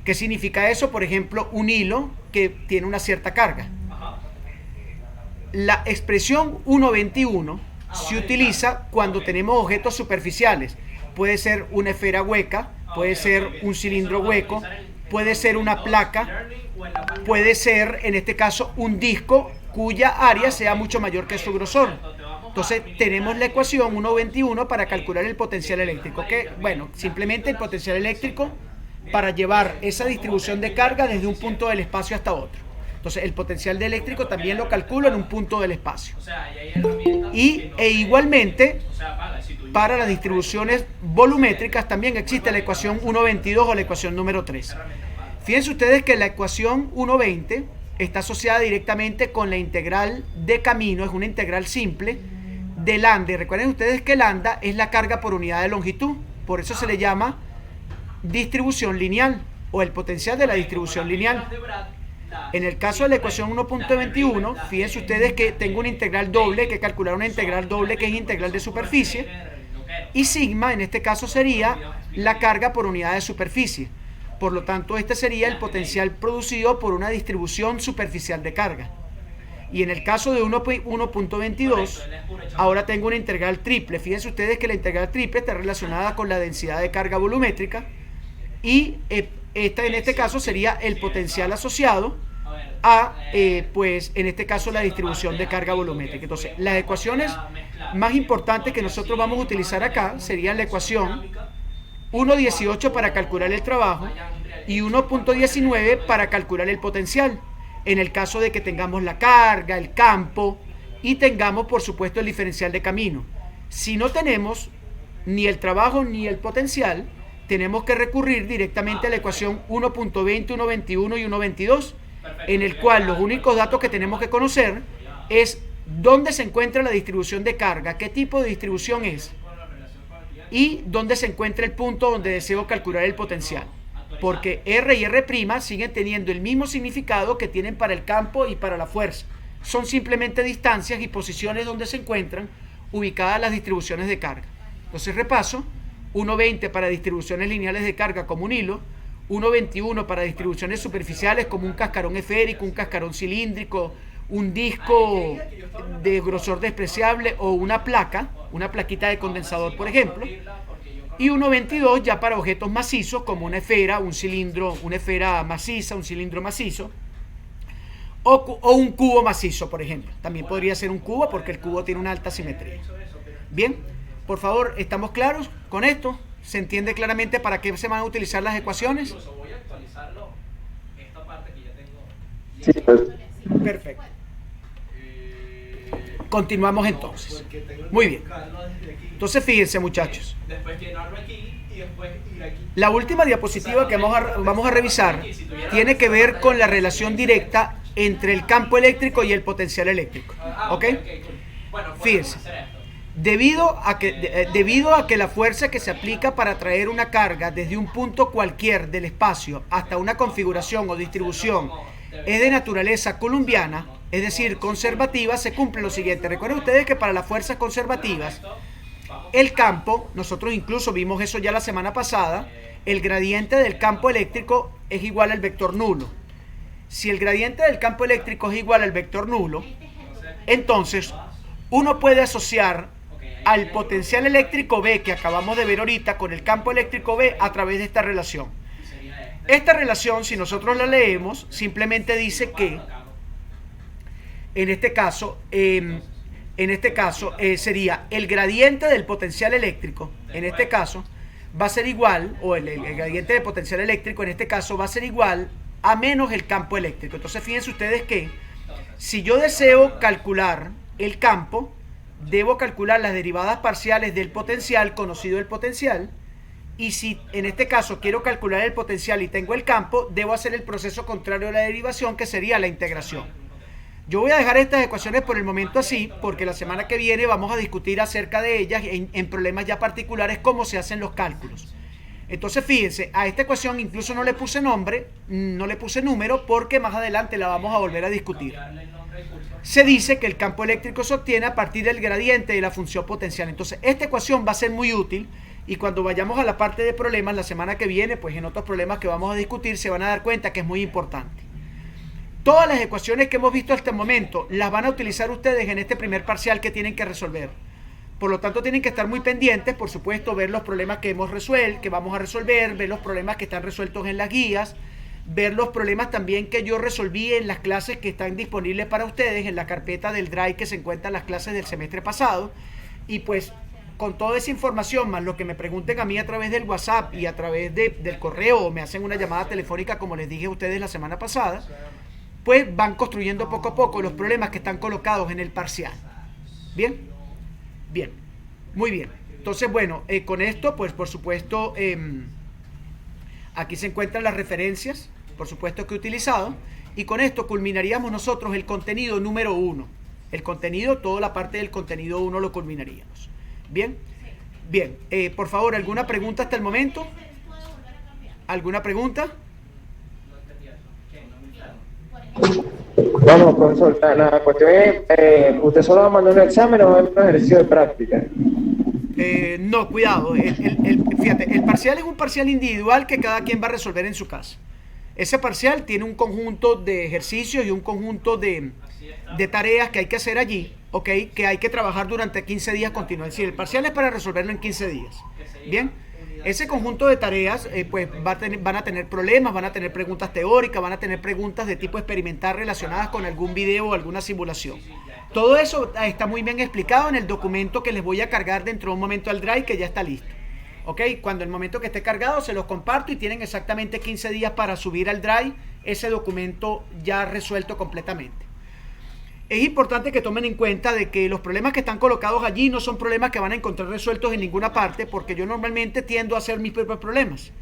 ¿Qué significa eso? Por ejemplo, un hilo que tiene una cierta carga. La expresión 1.21 se utiliza cuando tenemos objetos superficiales. Puede ser una esfera hueca, puede ser un cilindro hueco, puede ser una placa, puede ser, en este caso, un disco cuya área sea mucho mayor que su grosor. Entonces, tenemos la ecuación 1.21 para calcular el potencial eléctrico. Que, bueno, simplemente el potencial eléctrico para llevar esa distribución de carga desde un punto del espacio hasta otro. Entonces, el potencial de eléctrico también lo calculo en un punto del espacio. E igualmente, para las distribuciones volumétricas también existe la ecuación 1.22 o la ecuación número 3. Fíjense ustedes que la ecuación 1.20 está asociada directamente con la integral de camino, es una integral simple de lambda. Y recuerden ustedes que lambda es la carga por unidad de longitud, por eso se le llama distribución lineal o el potencial de la distribución lineal. En el caso de la ecuación 1.21, fíjense ustedes que tengo una integral doble, que calcular una integral doble que es integral de superficie, y sigma en este caso sería la carga por unidad de superficie. Por lo tanto, este sería el potencial producido por una distribución superficial de carga. Y en el caso de 1.22, ahora tengo una integral triple. Fíjense ustedes que la integral triple está relacionada con la densidad de carga volumétrica y esta en este caso sería el potencial asociado a, pues en este caso, la distribución de carga volumétrica. Entonces, las ecuaciones más importantes que nosotros vamos a utilizar acá serían la ecuación 1.18 para calcular el trabajo y 1.19 para calcular el potencial, en el caso de que tengamos la carga, el campo y tengamos, por supuesto, el diferencial de camino. Si no tenemos ni el trabajo ni el potencial, tenemos que recurrir directamente a la ecuación 1.20, 1.21 y 1.22, en el cual los únicos datos que tenemos que conocer es dónde se encuentra la distribución de carga, qué tipo de distribución es y dónde se encuentra el punto donde deseo calcular el potencial. Porque R y R' siguen teniendo el mismo significado que tienen para el campo y para la fuerza. Son simplemente distancias y posiciones donde se encuentran ubicadas las distribuciones de carga. Entonces repaso: 1.20 para distribuciones lineales de carga como un hilo, 1.21 para distribuciones superficiales como un cascarón esférico, un cascarón cilíndrico, un disco de grosor despreciable o una placa, una plaquita de condensador, por ejemplo, y 1.22 ya para objetos macizos como una esfera, un cilindro, una esfera maciza, un cilindro macizo, o un cubo macizo, por ejemplo. También podría ser un cubo porque el cubo tiene una alta simetría. Bien, por favor, ¿estamos claros con esto? ¿Se entiende claramente para qué se van a utilizar las ecuaciones? Voy a actualizarlo, esta parte que ya tengo. Sí, pues. Perfecto. Continuamos entonces. Muy bien. Entonces fíjense, muchachos. Después llenarlo aquí y después ir aquí. La última diapositiva que vamos a revisar tiene que ver con la relación directa entre el campo eléctrico y el potencial eléctrico. ¿Ok? Bueno, Fíjense. hacer esto. Debido a que la fuerza que se aplica para traer una carga desde un punto cualquier del espacio hasta una configuración o distribución es de naturaleza coulombiana, es decir, conservativa, se cumple lo siguiente. Recuerden ustedes que para las fuerzas conservativas, el campo, nosotros incluso vimos eso ya la semana pasada, el gradiente del campo eléctrico es igual al vector nulo. Si el gradiente del campo eléctrico es igual al vector nulo, entonces uno puede asociar al potencial eléctrico B que acabamos de ver ahorita con el campo eléctrico B a través de esta relación. Esta relación, si nosotros la leemos, simplemente dice que en este caso sería el gradiente del potencial eléctrico, en este caso, va a ser igual, o el gradiente de potencial eléctrico en este caso va a ser igual a menos el campo eléctrico. Entonces fíjense ustedes que si yo deseo calcular el campo, debo calcular las derivadas parciales del potencial, conocido el potencial, y si en este caso quiero calcular el potencial y tengo el campo, debo hacer el proceso contrario a la derivación, que sería la integración. Yo voy a dejar estas ecuaciones por el momento así, porque la semana que viene vamos a discutir acerca de ellas en problemas ya particulares, cómo se hacen los cálculos. Entonces fíjense, a esta ecuación incluso no le puse nombre, no le puse número, porque más adelante la vamos a volver a discutir. Se dice que el campo eléctrico se obtiene a partir del gradiente de la función potencial. Entonces esta ecuación va a ser muy útil, y cuando vayamos a la parte de problemas la semana que viene, pues en otros problemas que vamos a discutir, se van a dar cuenta que es muy importante. Todas las ecuaciones que hemos visto hasta el momento las van a utilizar ustedes en este primer parcial que tienen que resolver. Por lo tanto, tienen que estar muy pendientes, por supuesto, ver los problemas que hemos resuelto, que vamos a resolver, ver los problemas que están resueltos en las guías, ver los problemas también que yo resolví en las clases que están disponibles para ustedes en la carpeta del Drive que se encuentran las clases del semestre pasado. Y pues con toda esa información, más lo que me pregunten a mí a través del WhatsApp y a través del correo, o me hacen una llamada telefónica como les dije a ustedes la semana pasada, pues van construyendo poco a poco los problemas que están colocados en el parcial. ¿Bien? Bien, muy bien. Entonces, bueno, con esto, pues por supuesto, aquí se encuentran las referencias, por supuesto que he utilizado, y con esto culminaríamos nosotros el contenido número 1. El contenido, toda la parte del contenido 1 lo culminaríamos. ¿Bien? Bien, por favor, ¿alguna pregunta hasta el momento? ¿Alguna pregunta? Vamos, profesor, la cuestión es, ¿usted solo va a mandar un examen o va a un ejercicio de práctica? No, cuidado, fíjate, el parcial es un parcial individual que cada quien va a resolver en su casa. Ese parcial tiene un conjunto de ejercicios y un conjunto de tareas que hay que hacer allí, ¿ok? Que hay que trabajar durante 15 días continuos. Es decir, el parcial es para resolverlo en 15 días. ¿Bien? Ese conjunto de tareas pues van a tener problemas, van a tener preguntas teóricas, van a tener preguntas de tipo experimental relacionadas con algún video o alguna simulación. Todo eso está muy bien explicado en el documento que les voy a cargar dentro de un momento al Drive, que ya está listo. ¿Ok? Cuando el momento que esté cargado se los comparto y tienen exactamente 15 días para subir al Drive ese documento ya resuelto completamente. Es importante que tomen en cuenta de que los problemas que están colocados allí no son problemas que van a encontrar resueltos en ninguna parte, porque yo normalmente tiendo a hacer mis propios problemas.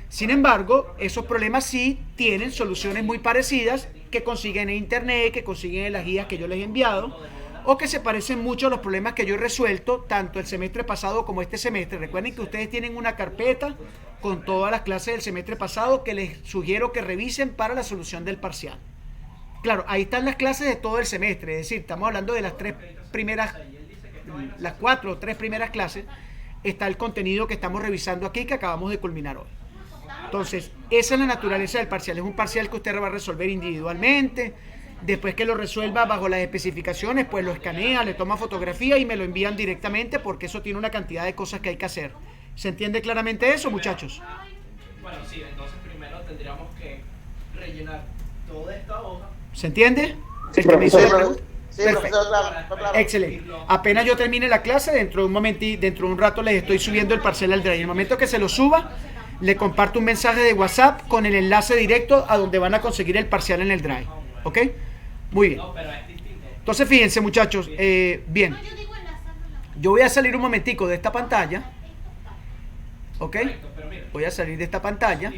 Sin embargo, esos problemas sí tienen soluciones muy parecidas que consiguen en internet, que consiguen en las guías que yo les he enviado, o que se parecen mucho a los problemas que yo he resuelto tanto el semestre pasado como este semestre. Recuerden que ustedes tienen una carpeta con todas las clases del semestre pasado que les sugiero que revisen para la solución del parcial. Claro, ahí están las clases de todo el semestre, es decir, estamos hablando de las 4 o 3 primeras clases, está el contenido que estamos revisando aquí, que acabamos de culminar hoy. Entonces, esa es la naturaleza del parcial, es un parcial que usted va a resolver individualmente, después que lo resuelva bajo las especificaciones, pues lo escanea, le toma fotografía y me lo envían directamente, porque eso tiene una cantidad de cosas que hay que hacer. ¿Se entiende claramente eso, muchachos? Bueno, sí, entonces primero tendríamos que rellenar toda esta hoja. ¿Se entiende? Sí, ¿El que me hizo la profesor. pregunta? Sí, Perfecto. profesor, claro. Excelente. Apenas yo termine la clase, dentro de un rato les estoy subiendo el parcial al Drive. En el momento que se lo suba, le comparto un mensaje de WhatsApp con el enlace directo a donde van a conseguir el parcial en el Drive. ¿Ok? Muy bien. Entonces, fíjense, muchachos. Bien. Yo voy a salir un momentico de esta pantalla. ¿Ok? Voy a salir de esta pantalla.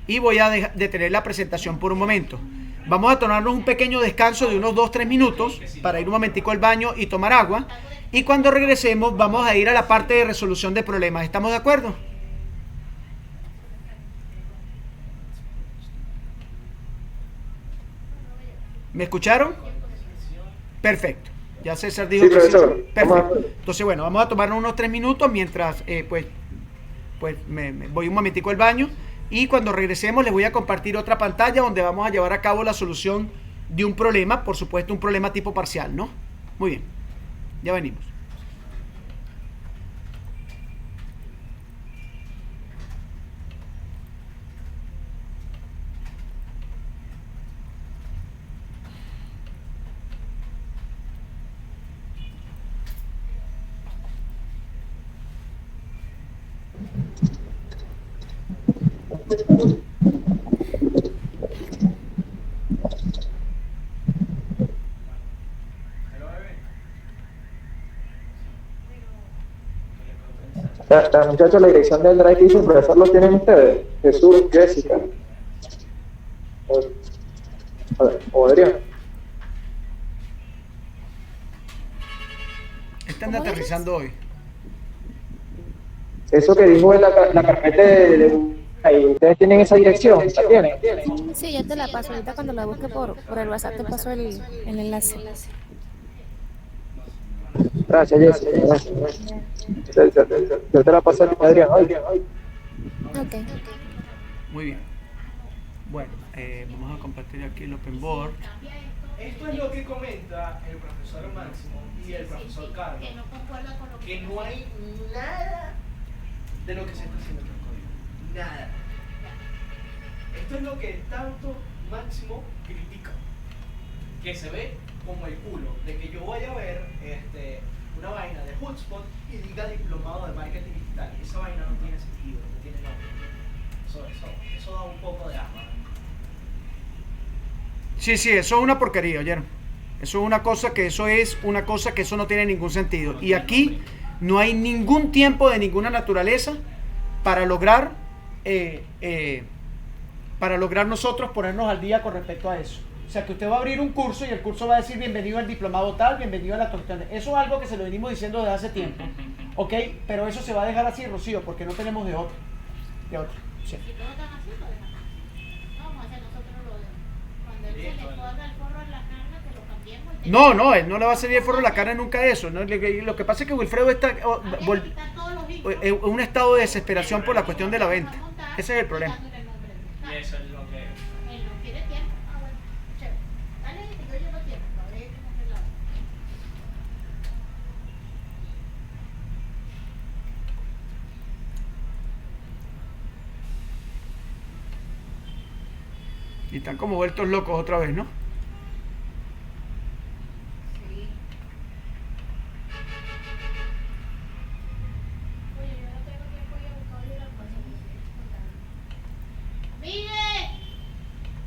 Y voy a detener la presentación por un momento. Vamos a tomarnos un pequeño descanso de unos 2-3 minutos para ir un momentico al baño y tomar agua. Y cuando regresemos vamos a ir a la parte de resolución de problemas. ¿Estamos de acuerdo? ¿Me escucharon? Perfecto. Ya César dijo Sí, que sí. profesor. Perfecto. Entonces, bueno, vamos a tomarnos unos 3 minutos mientras me voy un momentico al baño. Y cuando regresemos les voy a compartir otra pantalla donde vamos a llevar a cabo la solución de un problema, por supuesto un problema tipo parcial, ¿no? Muy bien, ya venimos. Hello, bebé. Muchachos, la dirección del drive que hizo el profesor lo tienen ustedes. Jesús, Jessica. O Adrián. Están ¿Cómo aterrizando hoy. Eso que dijo en la carpeta ahí, ¿ustedes tienen esa dirección? ¿La tienen? Sí, ya te la paso. Ahorita cuando la busque por el WhatsApp te paso el enlace. Gracias, Jessica. Gracias. Yo te la paso a Adrián. Ok. Muy bien. Bueno, vamos a compartir aquí el open board. Esto es lo que comenta el profesor Máximo y el profesor Carlos, que no hay nada de lo que se está haciendo en el código. Nada. Esto es lo que tanto Máximo critica, que se ve como el culo, de que yo vaya a ver una vaina de Hotspot y diga diplomado de marketing digital. Y esa vaina no tiene sentido, no tiene nombre. Eso da un poco de asco. Sí, eso es una porquería, ¿oyeron? Eso es una cosa que eso no tiene ningún sentido. Y aquí no hay ningún tiempo de ninguna naturaleza para lograr nosotros ponernos al día con respecto a eso. O sea, que usted va a abrir un curso y el curso va a decir bienvenido al diplomado tal, bienvenido a la cuestión. Eso es algo que se lo venimos diciendo desde hace tiempo. ¿Ok? Pero eso se va a dejar así, Rocío, porque no tenemos de otro. Sí. Si todos están así, lo dejan así. No vamos a hacer nosotros lo de cuando él se le ponga el forro en la carga, que lo cambiemos. No, él no le va a salir el forro en la cara nunca eso. ¿No? Lo que pasa es que Wilfredo está en un estado de desesperación por la cuestión de la venta. Ese es el problema. Y eso es lo que... Él no quiere tiempo. Ah, bueno, chévere. Dale, digo yo no tiempo. A ver cómo se la... Y están como vueltos locos otra vez, ¿no? Sí. Oye, yo no tengo tiempo de ir a buscar el almuerzo. ¡Mire!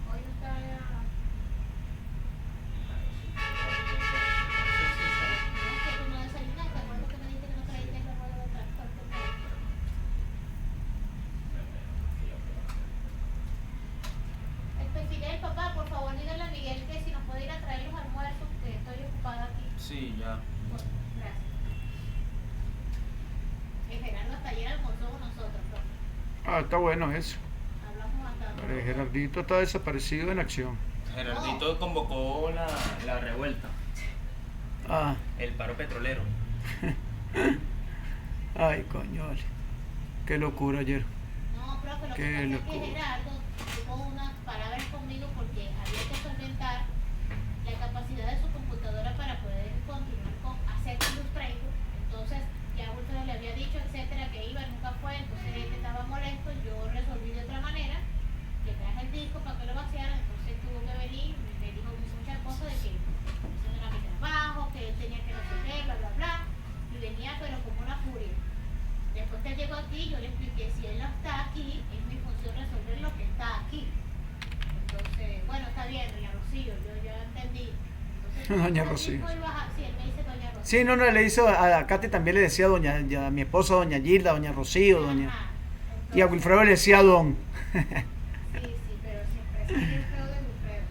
Hoy no está ya... No, que tú no desayunaste. ¿Te acuerdas que me dijiste que no traíste el arroz de transporte? Fidel, papá, por favor, dígale a Miguel que si nos puede ir a traer los almuerzos, que estoy ocupada aquí. Sí, ya. Bueno, gracias. Gerardo hasta ayer almorzó con nosotros, profe. Está bueno eso. Hablamos hasta... Gerardito está desaparecido en acción. Gerardito convocó la revuelta, Ah, el paro petrolero. ay, coño, vale. Qué locura ayer. No, profe, lo Qué que pasa es locura. que Gerardo tuvo unas palabras conmigo porque había que solventar la capacidad de su computadora para poder continuar con hacer Illustrator. Entonces, ya Wilfredo le había dicho, etcétera, que iba, nunca fue, entonces él estaba molesto, yo resolví de otra manera, que traje el disco para que lo vaciara, entonces tuvo que venir, me dijo muchas cosas de que eso no era mi trabajo, que él tenía que resolver, bla, bla, bla, y venía pero como una furia. Después que llegó aquí, yo le expliqué, si él no está aquí, es mi función resolver lo que está aquí. Entonces, bueno, está bien, doña Rocío, yo ya entendí. Entonces, Doña ¿cómo Rocío. dijo él sí, él me dice doña Rocío. Sí, no, le hizo a Katy también le decía a mi esposa, doña Gilda, doña Rocío, doña... Ajá. Y a Entonces, Wilfredo le decía don. Sí, pero siempre es el feo de Wilfredo.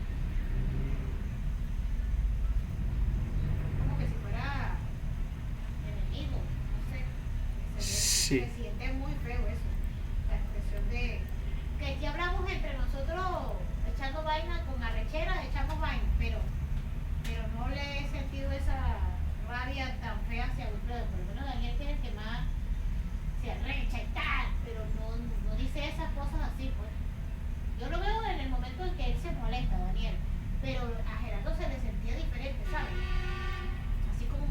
Como que si fuera enemigo, no sé. Sí. Se siente muy feo eso. La expresión de que aquí hablamos entre nosotros echando vaina con arrechera, echamos vaina, pero no le he sentido esa rabia tan fea hacia Wilfredo. Por lo menos Daniel, que es el que más se arrecha y tal, pero no dice esas cosas así, pues. Yo lo veo en el momento en que él se molesta, Daniel, pero a Gerardo se le sentía diferente, ¿sabes? Así como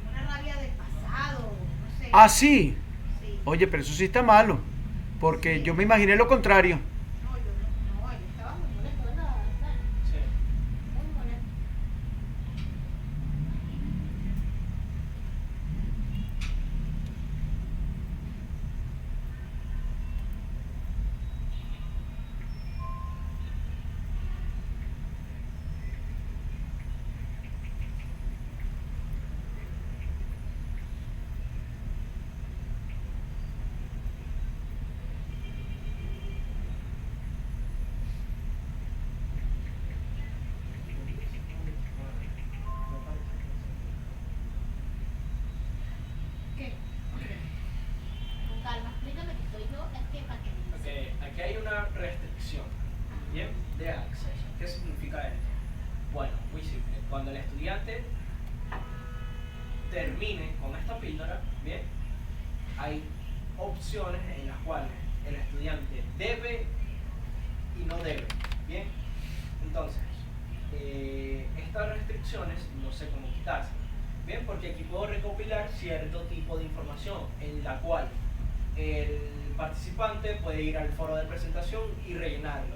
una rabia del pasado, no sé. Ah, sí. Sí. Oye, pero eso sí está malo. Porque yo me imaginé lo contrario. No, él estaba muy molesto, ¿verdad? Sí. Muy molesto. termine con esta píldora, bien, hay opciones en las cuales el estudiante debe y no debe, bien. Entonces, estas restricciones no sé cómo quitarse, bien, porque aquí puedo recopilar cierto tipo de información en la cual el participante puede ir al foro de presentación y rellenarlo,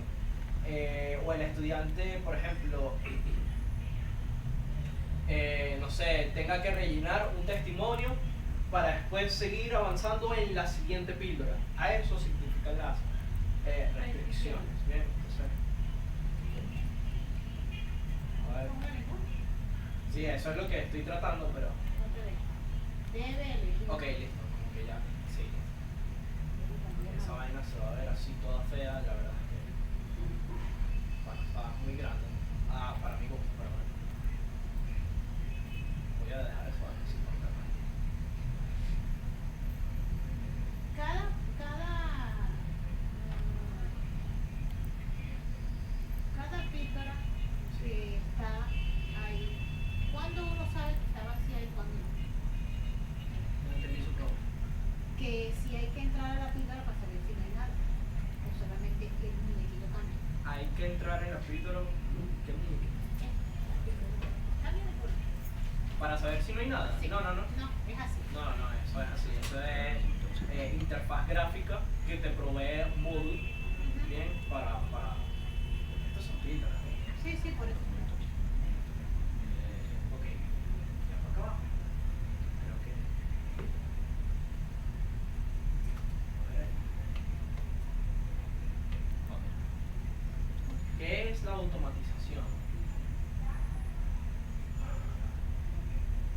o el estudiante, por ejemplo, no sé, tenga que rellenar un testimonio para después seguir avanzando en la siguiente píldora. A eso significan las restricciones, bien. Entonces, a ver. Sí, eso es lo que estoy tratando, pero... No te dejo. Debe elegir. Ok, listo, como que ya, sí. Esa vaina se va a ver así toda fea, la verdad es que... Bueno, está muy grande. Para mi gusto, pero bueno. Voy a dejar eso así por acá. Cada píldora que está ahí, ¿cuándo uno sabe que está vacía y cuándo no? No entendí su pregunta. Que si hay que entrar a la píldora para saber si no hay nada, o solamente el muñequito cambia. Hay que entrar en la píldora. ¿Qué muñequito? Cambia de color. Para saber si no hay nada. Sí. No, Es así. eso es así. Eso es interfaz gráfica que te provee Moodle, bien, para... Estos son píldoras, ¿no? Sí, por eso. Ok. Ya por acá abajo. Creo que... A ver. Ok. ¿Qué es la automatización?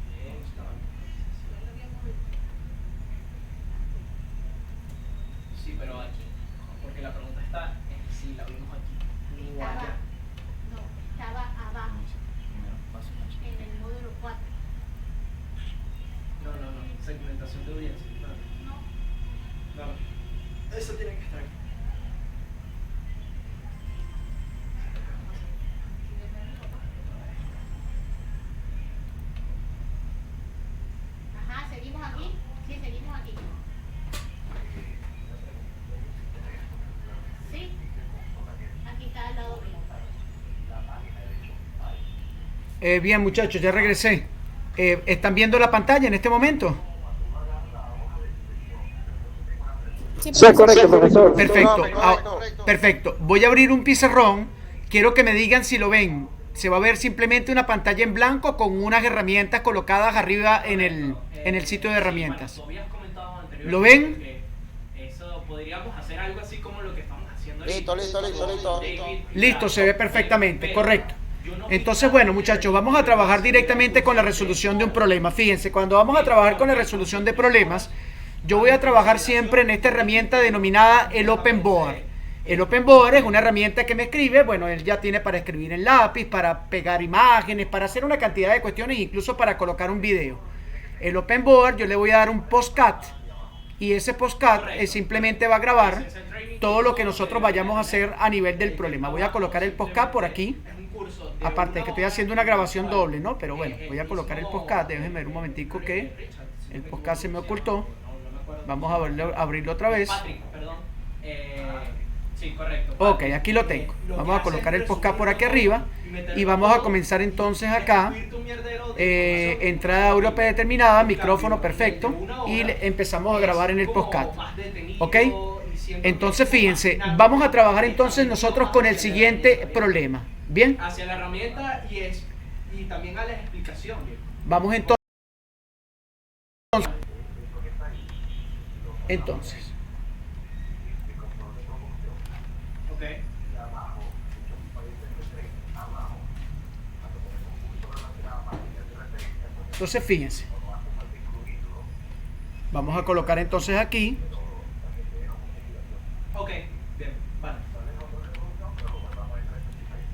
¿Qué es la automatización? Sí, pero aquí. Porque la pregunta está en si la vimos aquí. O allá. Estaba abajo, en el módulo 4. No. Segmentación de audiencia. No. Eso tiene que estar aquí. Ajá, ¿seguimos aquí? Sí, seguimos aquí. Sí, aquí está al lado mío. Bien, muchachos, ya regresé. ¿Están viendo la pantalla en este momento? Sí, Sí, correcto, profesor. Perfecto. Correcto. Perfecto. Voy a abrir un pizarrón. Quiero que me digan si lo ven. Se va a ver simplemente una pantalla en blanco con unas herramientas colocadas arriba en el sitio de herramientas. Sí, bueno, tú habías comentado anteriormente ¿Lo ven? que eso podríamos hacer algo así como lo que estamos haciendo Listo. Listo, se ve perfectamente, correcto. Entonces, bueno, muchachos, vamos a trabajar directamente con la resolución de un problema. Fíjense, cuando vamos a trabajar con la resolución de problemas, yo voy a trabajar siempre en esta herramienta denominada el Open Board. El Open Board es una herramienta que me escribe, bueno, él ya tiene para escribir en lápiz, para pegar imágenes, para hacer una cantidad de cuestiones, incluso para colocar un video. El Open Board yo le voy a dar un postcat y ese postcat simplemente va a grabar todo lo que nosotros vayamos a hacer a nivel del problema. Voy a colocar el postcat por aquí. Aparte de que estoy haciendo una grabación doble, ¿no? Pero bueno, voy a colocar el podcast. Déjenme ver un momentico que el podcast se me ocultó. Vamos a abrirlo otra vez. Sí, correcto. Ok, aquí lo tengo. Vamos a colocar el podcast por aquí arriba. Y vamos a comenzar entonces acá. Entrada audio predeterminada, micrófono perfecto. Y empezamos a grabar en el podcast. ¿Ok? Entonces fíjense, vamos a trabajar entonces nosotros con el siguiente problema. ¿Bien? Hacia la herramienta y también a la explicación. Bien. Vamos entonces. Ok. Entonces fíjense. Vamos a colocar entonces aquí. Ok, bien, vale.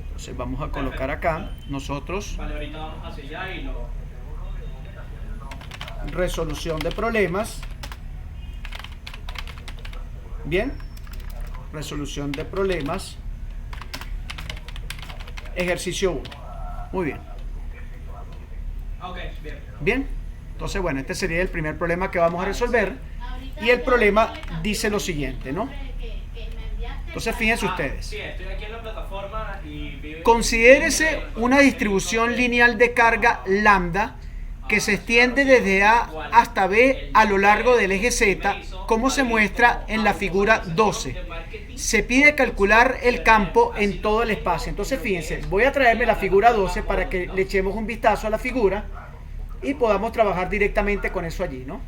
Entonces vamos a colocar acá nosotros Vale, ahorita vamos hacia allá y lo... resolución de problemas. Bien. Resolución de problemas. Ejercicio 1. Muy bien. Ok, bien. Bien. Entonces, bueno, este sería el primer problema que vamos a resolver. Y el problema dice lo siguiente, ¿no? Entonces, fíjense ustedes. Sí, estoy aquí en la plataforma y... Considérese una distribución lineal de carga lambda que se extiende desde A hasta B a lo largo del eje Z, como se muestra en la figura 12. Se pide calcular el campo en todo el espacio. Entonces, fíjense, voy a traerme la figura 12 para que le echemos un vistazo a la figura y podamos trabajar directamente con eso allí, ¿no?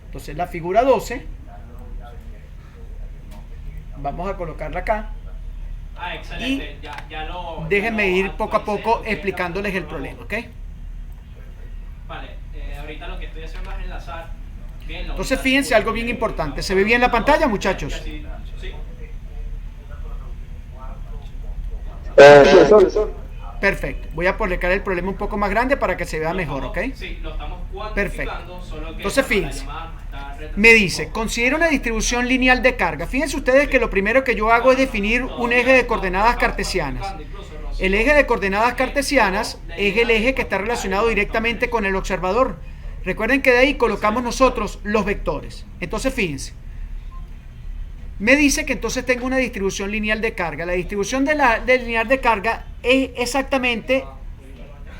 Entonces, la figura 12, vamos a colocarla acá. excelente. Déjenme ir poco a poco explicándoles el problema, ¿ok? Vale, ahorita lo que estoy haciendo es enlazar. Entonces, fíjense algo bien importante. ¿Se ve bien la pantalla, muchachos? Sí. Perfecto. Voy a publicar el problema un poco más grande para que se vea mejor, ¿ok? Sí, lo estamos cuantificando. Perfecto. Solo que Entonces, la fíjense. llamada está retrasada. Me dice, considera una distribución lineal de carga. Fíjense ustedes que lo primero que yo hago es definir un eje de coordenadas cartesianas. El eje de coordenadas cartesianas es el eje que está relacionado directamente con el observador. Recuerden que de ahí colocamos nosotros los vectores. Entonces, fíjense. Me dice que entonces tengo una distribución lineal de carga. La distribución de lineal de carga es exactamente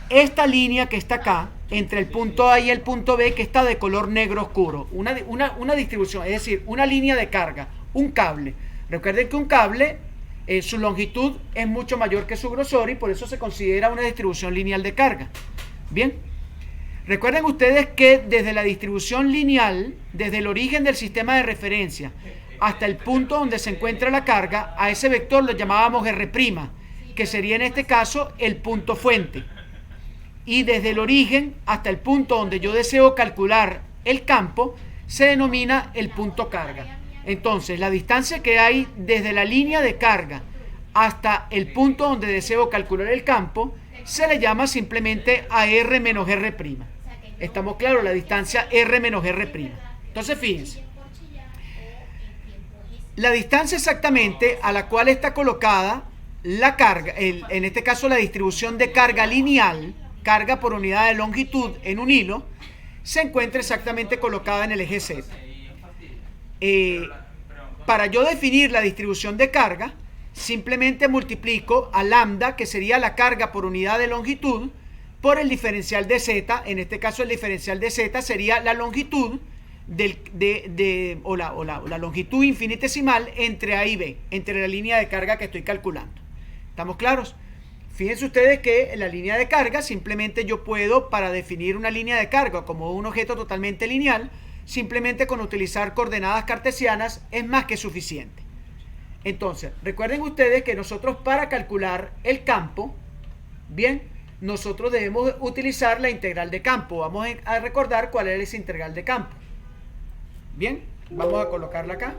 esta línea que está acá, entre el punto A y el punto B, que está de color negro oscuro. Una distribución, es decir, una línea de carga, un cable. Recuerden que un cable, su longitud es mucho mayor que su grosor y por eso se considera una distribución lineal de carga. Bien. Recuerden ustedes que desde la distribución lineal, desde el origen del sistema de referencia hasta el punto donde se encuentra la carga, a ese vector lo llamábamos R', que sería en este caso el punto fuente. Y desde el origen hasta el punto donde yo deseo calcular el campo, se denomina el punto carga. Entonces, la distancia que hay desde la línea de carga hasta el punto donde deseo calcular el campo, se le llama simplemente AR menos R'. ¿Estamos claros? La distancia R menos R'. Entonces, fíjense. La distancia exactamente a la cual está colocada la carga, en este caso la distribución de carga lineal, carga por unidad de longitud en un hilo, se encuentra exactamente colocada en el eje Z. Para yo definir la distribución de carga, simplemente multiplico a lambda, que sería la carga por unidad de longitud, por el diferencial de Z. En este caso el diferencial de Z sería la longitud la longitud infinitesimal entre A y B, entre la línea de carga que estoy calculando. ¿Estamos claros? Fíjense ustedes que en la línea de carga simplemente yo puedo, para definir una línea de carga como un objeto totalmente lineal, simplemente con utilizar coordenadas cartesianas es más que suficiente. Entonces, recuerden ustedes que nosotros para calcular el campo, bien, nosotros debemos utilizar la integral de campo. Vamos a recordar cuál es esa integral de campo. Bien, vamos a colocarla acá,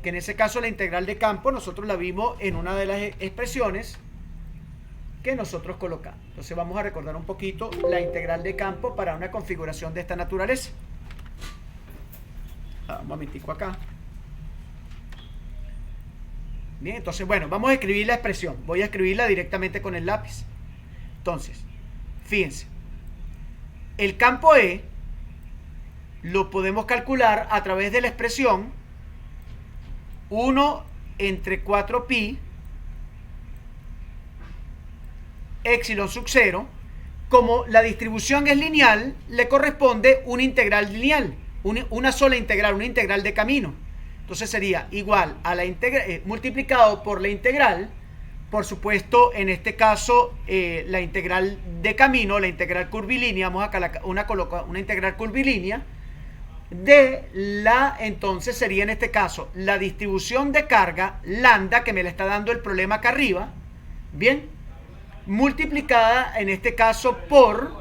que en ese caso la integral de campo nosotros la vimos en una de las expresiones que nosotros colocamos. Entonces vamos a recordar un poquito la integral de campo para una configuración de esta naturaleza. Un momentico acá. Bien, entonces bueno, vamos a escribir la expresión. Voy a escribirla directamente con el lápiz. Entonces, fíjense, el campo E lo podemos calcular a través de la expresión 1 entre 4pi epsilon sub 0. Como la distribución es lineal, le corresponde una integral lineal, una sola integral, una integral de camino. Entonces sería igual a la integral multiplicado por la integral, por supuesto, en este caso la integral de camino, la integral curvilínea, vamos a colocar una integral curvilínea de entonces sería en este caso la distribución de carga lambda, que me la está dando el problema acá arriba, bien, multiplicada en este caso por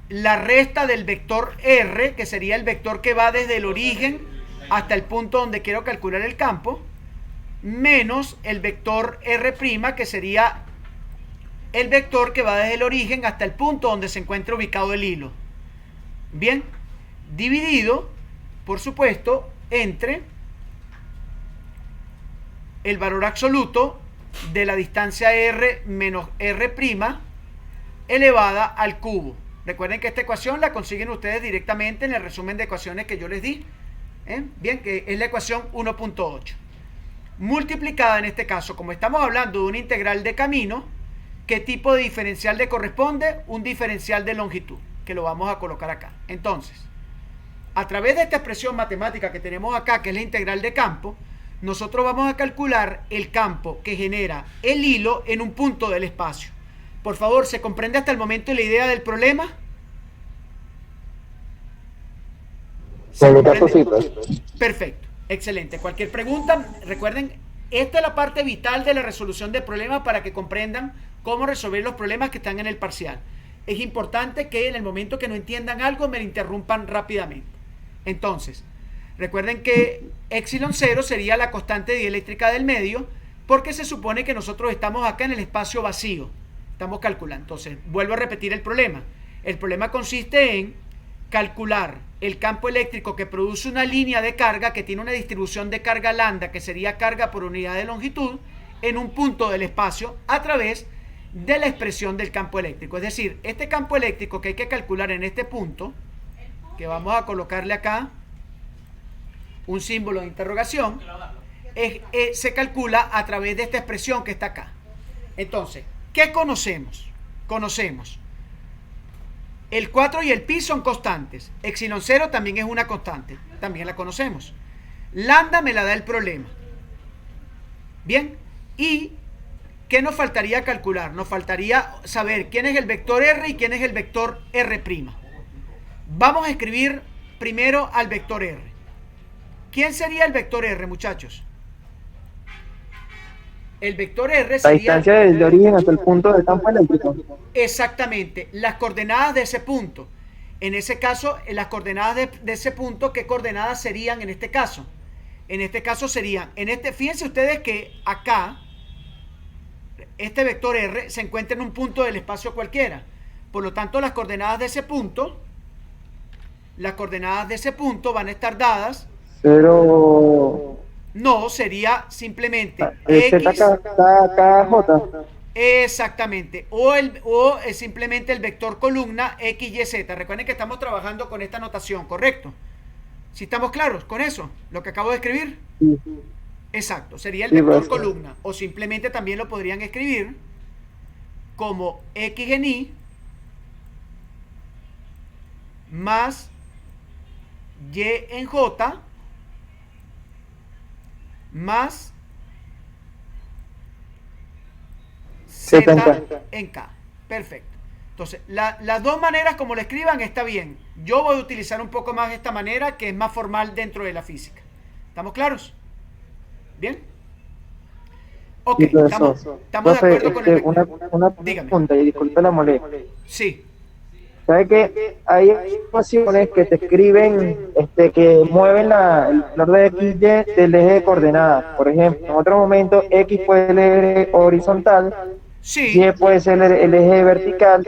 la resta del vector R, que sería el vector que va desde el origen hasta el punto donde quiero calcular el campo, menos el vector R', que sería el vector que va desde el origen hasta el punto donde se encuentra ubicado el hilo. Bien, dividido, por supuesto, entre el valor absoluto de la distancia R menos R' elevada al cubo. Recuerden que esta ecuación la consiguen ustedes directamente en el resumen de ecuaciones que yo les di. Bien, que es la ecuación 1.8. Multiplicada en este caso, como estamos hablando de una integral de camino, ¿qué tipo de diferencial le corresponde? Un diferencial de longitud, que lo vamos a colocar acá. Entonces, a través de esta expresión matemática que tenemos acá, que es la integral de campo, nosotros vamos a calcular el campo que genera el hilo en un punto del espacio. Por favor, ¿se comprende hasta el momento la idea del problema? ¿Se comprende? Perfecto, excelente. Cualquier pregunta, recuerden, esta es la parte vital de la resolución de problemas para que comprendan cómo resolver los problemas que están en el parcial. Es importante que en el momento que no entiendan algo me lo interrumpan rápidamente. Entonces, recuerden que epsilon 0 sería la constante dieléctrica del medio, porque se supone que nosotros estamos acá en el espacio vacío. Estamos calculando. Entonces, vuelvo a repetir el problema. El problema consiste en calcular el campo eléctrico que produce una línea de carga que tiene una distribución de carga lambda, que sería carga por unidad de longitud, en un punto del espacio a través de la expresión del campo eléctrico. Es decir, este campo eléctrico que hay que calcular en este punto, que vamos a colocarle acá un símbolo de interrogación, se calcula a través de esta expresión que está acá. Entonces, ¿qué conocemos? Conocemos el 4 y el pi son constantes. Epsilon 0 también es una constante, también la conocemos. Lambda me la da el problema. Bien, y ¿qué nos faltaría calcular? Nos faltaría saber quién es el vector R y quién es el vector R'. Vamos a escribir primero al vector R. ¿Quién sería el vector R, muchachos? El vector R sería... La distancia del origen hasta el punto del campo eléctrico. Exactamente, las coordenadas de ese punto. En ese caso, las coordenadas de ese punto, ¿qué coordenadas serían en este caso? En este caso serían, fíjense ustedes que acá, este vector R se encuentra en un punto del espacio cualquiera. Por lo tanto, las coordenadas de ese punto van a estar dadas... Pero... No, sería simplemente X, KJ. Exactamente. O es simplemente el vector columna X, Y, Z. Recuerden que estamos trabajando con esta notación, ¿correcto? ¿Sí estamos claros con eso? Lo que acabo de escribir. Sí. Exacto, sería el vector columna. O simplemente también lo podrían escribir como X en Y más Y en J más Z en K. Perfecto. Entonces, las dos maneras como lo escriban está bien. Yo voy a utilizar un poco más esta manera, que es más formal dentro de la física. ¿Estamos claros? ¿Bien? Ok, estamos de acuerdo con el... Una pregunta, y disculpe la molestia. Sí. ¿Sabes que hay ecuaciones que te escriben, que mueven el valor de X, Y del eje de coordenadas? Por ejemplo, en otro momento X puede ser horizontal, Sí. Y puede ser el eje vertical,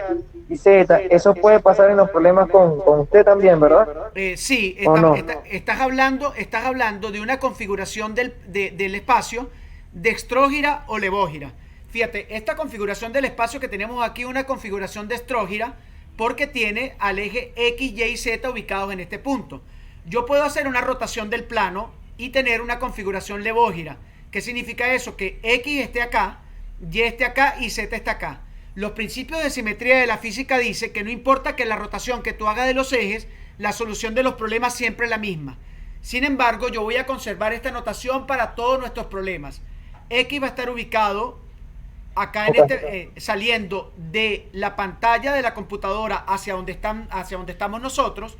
y Z. Eso puede pasar en los problemas con usted también, ¿verdad? Sí, no? estás hablando de una configuración del espacio dextrógira o levógira. Fíjate, esta configuración del espacio que tenemos aquí es una configuración dextrógira, porque tiene al eje X, Y y Z ubicados en este punto. Yo puedo hacer una rotación del plano y tener una configuración levógira. ¿Qué significa eso? Que X esté acá, Y esté acá y Z está acá. Los principios de simetría de la física dicen que no importa que la rotación que tú hagas de los ejes, la solución de los problemas siempre es la misma. Sin embargo, yo voy a conservar esta notación para todos nuestros problemas. X va a estar ubicado acá saliendo de la pantalla de la computadora hacia donde estamos nosotros.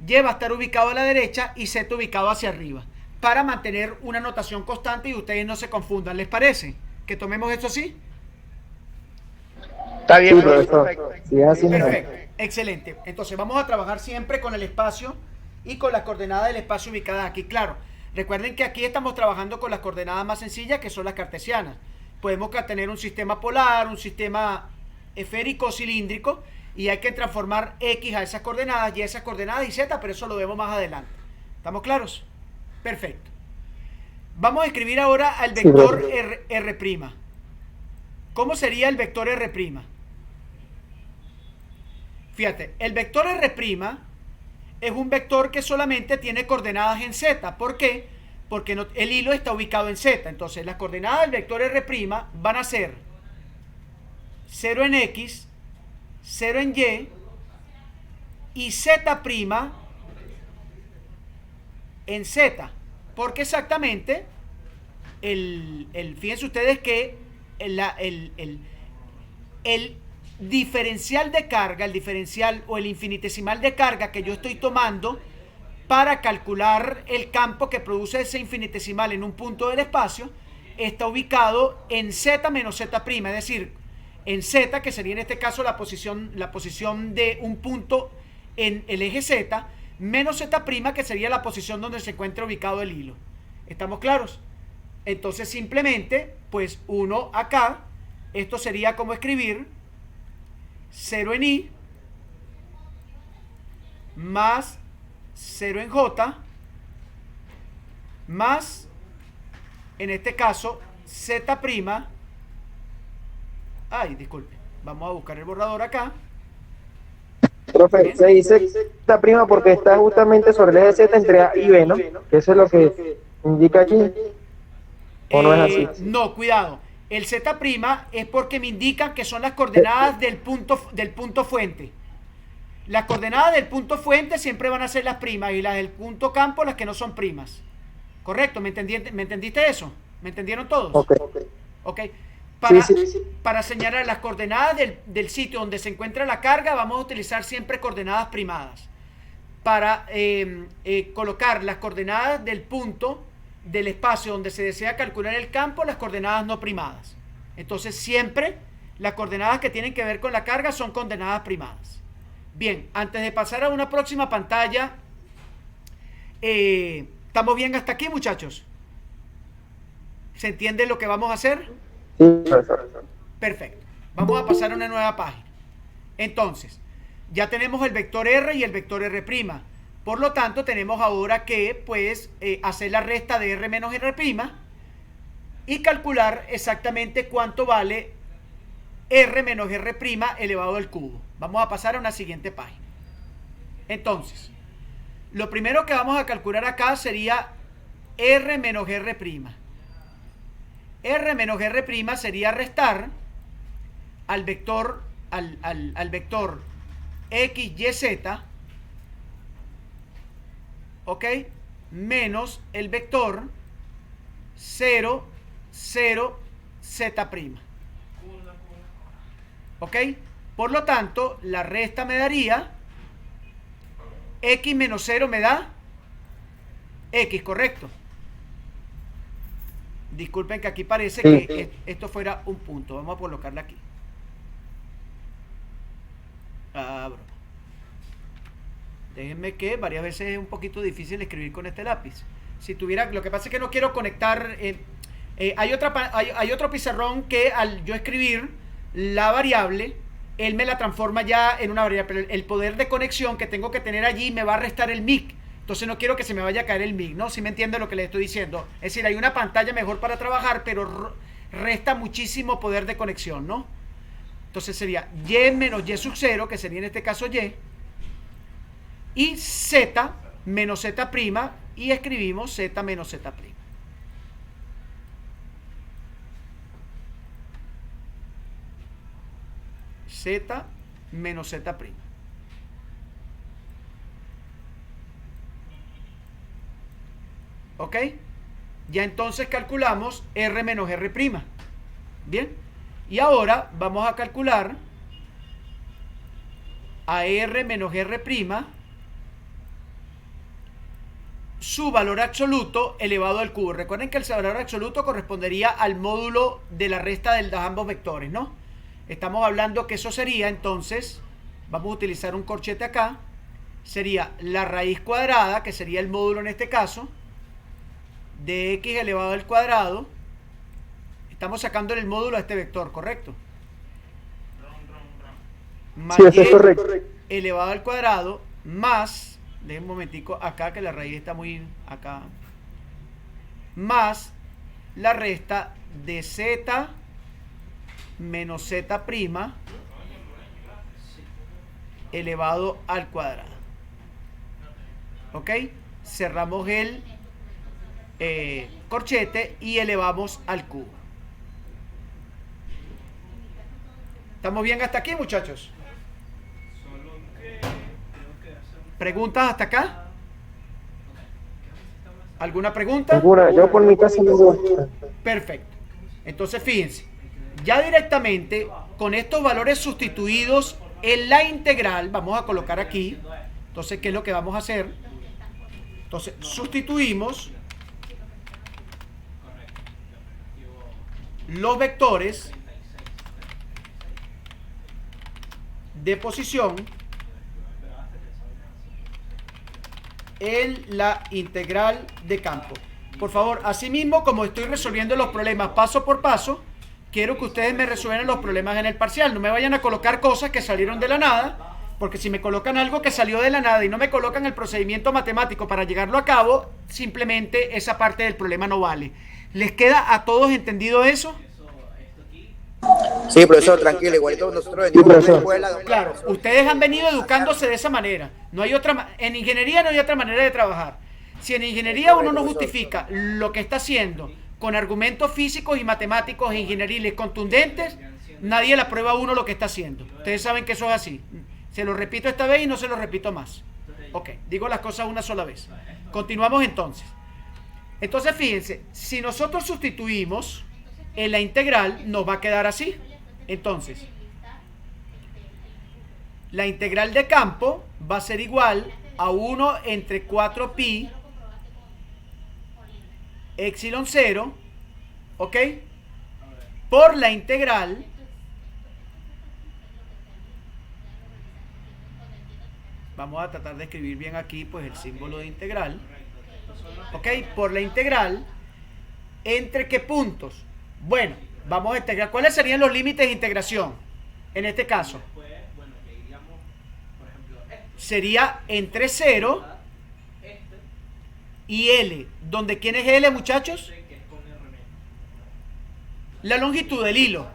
Y va a estar ubicado a la derecha y Z ubicado hacia arriba, para mantener una notación constante y ustedes no se confundan. ¿Les parece que tomemos esto así? Está bien, profesor. Sí, así. Perfecto, excelente. Entonces vamos a trabajar siempre con el espacio y con las coordenadas del espacio ubicadas aquí. Claro, recuerden que aquí estamos trabajando con las coordenadas más sencillas, que son las cartesianas. Podemos tener un sistema polar, un sistema esférico, cilíndrico, y hay que transformar X a esas coordenadas, Y a esas coordenadas y Z, pero eso lo vemos más adelante. ¿Estamos claros? Perfecto. Vamos a escribir ahora al vector R'. ¿Cómo sería el vector R'? Fíjate, el vector R' es un vector que solamente tiene coordenadas en Z. ¿Por qué? Porque el hilo está ubicado en Z. Entonces, las coordenadas del vector R' van a ser 0 en X, 0 en Y y Z' en Z. Porque exactamente, fíjense ustedes que el diferencial de carga, el diferencial o el infinitesimal de carga que yo estoy tomando para calcular el campo que produce ese infinitesimal en un punto del espacio, está ubicado en Z menos Z', es decir, en Z, que sería en este caso la posición de un punto en el eje Z, menos Z', que sería la posición donde se encuentra ubicado el hilo. ¿Estamos claros? Entonces simplemente, pues uno acá, esto sería como escribir 0 en I más 0 en J más, en este caso, Z'. Ay, disculpe. Vamos a buscar el borrador acá. Profe, se dice Z' porque está justamente sobre el eje Z entre A y B, ¿no? Que eso es lo que indica aquí. ¿O no es así? No, cuidado. El Z' es porque me indican que son las coordenadas del punto fuente. Las coordenadas del punto fuente siempre van a ser las primas y las del punto campo las que no son primas. ¿Correcto? ¿Me entendiste eso? ¿Me entendieron todos? Ok. Para señalar las coordenadas del sitio donde se encuentra la carga, vamos a utilizar siempre coordenadas primadas. Para colocar las coordenadas del punto del espacio donde se desea calcular el campo, las coordenadas no primadas. Entonces siempre las coordenadas que tienen que ver con la carga son coordenadas primadas. Bien, antes de pasar a una próxima pantalla, ¿estamos bien hasta aquí, muchachos? ¿Se entiende lo que vamos a hacer? Sí, profesor. Perfecto. Vamos a pasar a una nueva página. Entonces, ya tenemos el vector R y el vector R'. Por lo tanto, tenemos ahora que, pues, hacer la resta de R menos R' y calcular exactamente cuánto vale R menos R' elevado al cubo. Vamos a pasar a una siguiente página. Entonces, lo primero que vamos a calcular acá sería R menos R'. R menos R' sería restar al vector, al vector X, Y, Z, ¿ok? Menos el vector 0, 0, Z'. ¿Ok? Por lo tanto, la resta me daría X menos 0 me da X, ¿correcto? Disculpen que aquí parece que esto fuera un punto. Vamos a colocarla aquí. Abro. Déjenme que varias veces es un poquito difícil escribir con este lápiz. Si tuviera, lo que pasa es que no quiero conectar. Hay otro pizarrón que al yo escribir la variable, él me la transforma ya en una variable. Pero el poder de conexión que tengo que tener allí me va a restar el mic. Entonces no quiero que se me vaya a caer el mic, ¿no? Si me entiende lo que le estoy diciendo. Es decir, hay una pantalla mejor para trabajar, pero resta muchísimo poder de conexión, ¿no? Entonces sería Y menos Y sub 0, que sería en este caso y Z menos Z', y escribimos Z menos Z'. Z menos Z'. ¿Ok? Ya entonces calculamos R menos R'. Bien. Y ahora vamos a calcular a R menos R', su valor absoluto elevado al cubo. Recuerden que el valor absoluto correspondería al módulo de la resta de ambos vectores, ¿no? Estamos hablando que eso sería, entonces, vamos a utilizar un corchete acá, sería la raíz cuadrada, que sería el módulo en este caso, de X elevado al cuadrado. Estamos sacando el módulo a este vector, ¿correcto? Más sí, eso es correcto. Elevado al cuadrado, más... Dejen un momentico acá que la raíz está muy acá. Más la resta de Z menos Z', elevado al cuadrado. ¿Ok? Cerramos el corchete y elevamos al cubo. ¿Estamos bien hasta aquí, muchachos? ¿Preguntas hasta acá? ¿Alguna pregunta? Ninguna, yo por mi caso ninguna. Perfecto. Entonces, fíjense, ya directamente con estos valores sustituidos en la integral, vamos a colocar aquí. Entonces, ¿qué es lo que vamos a hacer? Entonces, sustituimos los vectores de posición en la integral de campo. Por favor, asimismo, como estoy resolviendo los problemas paso por paso, quiero que ustedes me resuelvan los problemas en el parcial. No me vayan a colocar cosas que salieron de la nada, porque si me colocan algo que salió de la nada y no me colocan el procedimiento matemático para llegarlo a cabo, simplemente esa parte del problema no vale. ¿Les queda a todos entendido eso? Sí, profesor, tranquilo, igualito nosotros Sí, venimos de una profesor. escuela. Claro, ustedes han venido educándose de esa manera. No hay otra, en ingeniería no hay otra manera de trabajar. Si en ingeniería uno no justifica lo que está haciendo con argumentos físicos y matemáticos e ingenieriles contundentes, nadie le aprueba a uno lo que está haciendo. Ustedes saben que eso es así. Se lo repito esta vez y no se lo repito más. Ok, digo las cosas una sola vez. Continuamos entonces. Entonces fíjense, si nosotros sustituimos en la integral, nos va a quedar así. Entonces, la integral de campo va a ser igual a 1 entre 4 pi epsilon 0, ¿ok? Por la integral vamos a tratar de escribir bien aquí pues el símbolo de integral, ¿ok? Por la integral, ¿entre qué puntos? Bueno, vamos a integrar. ¿Cuáles serían los límites de integración en este caso? Sería entre 0 y L. ¿Donde quién es L, muchachos? La longitud del hilo.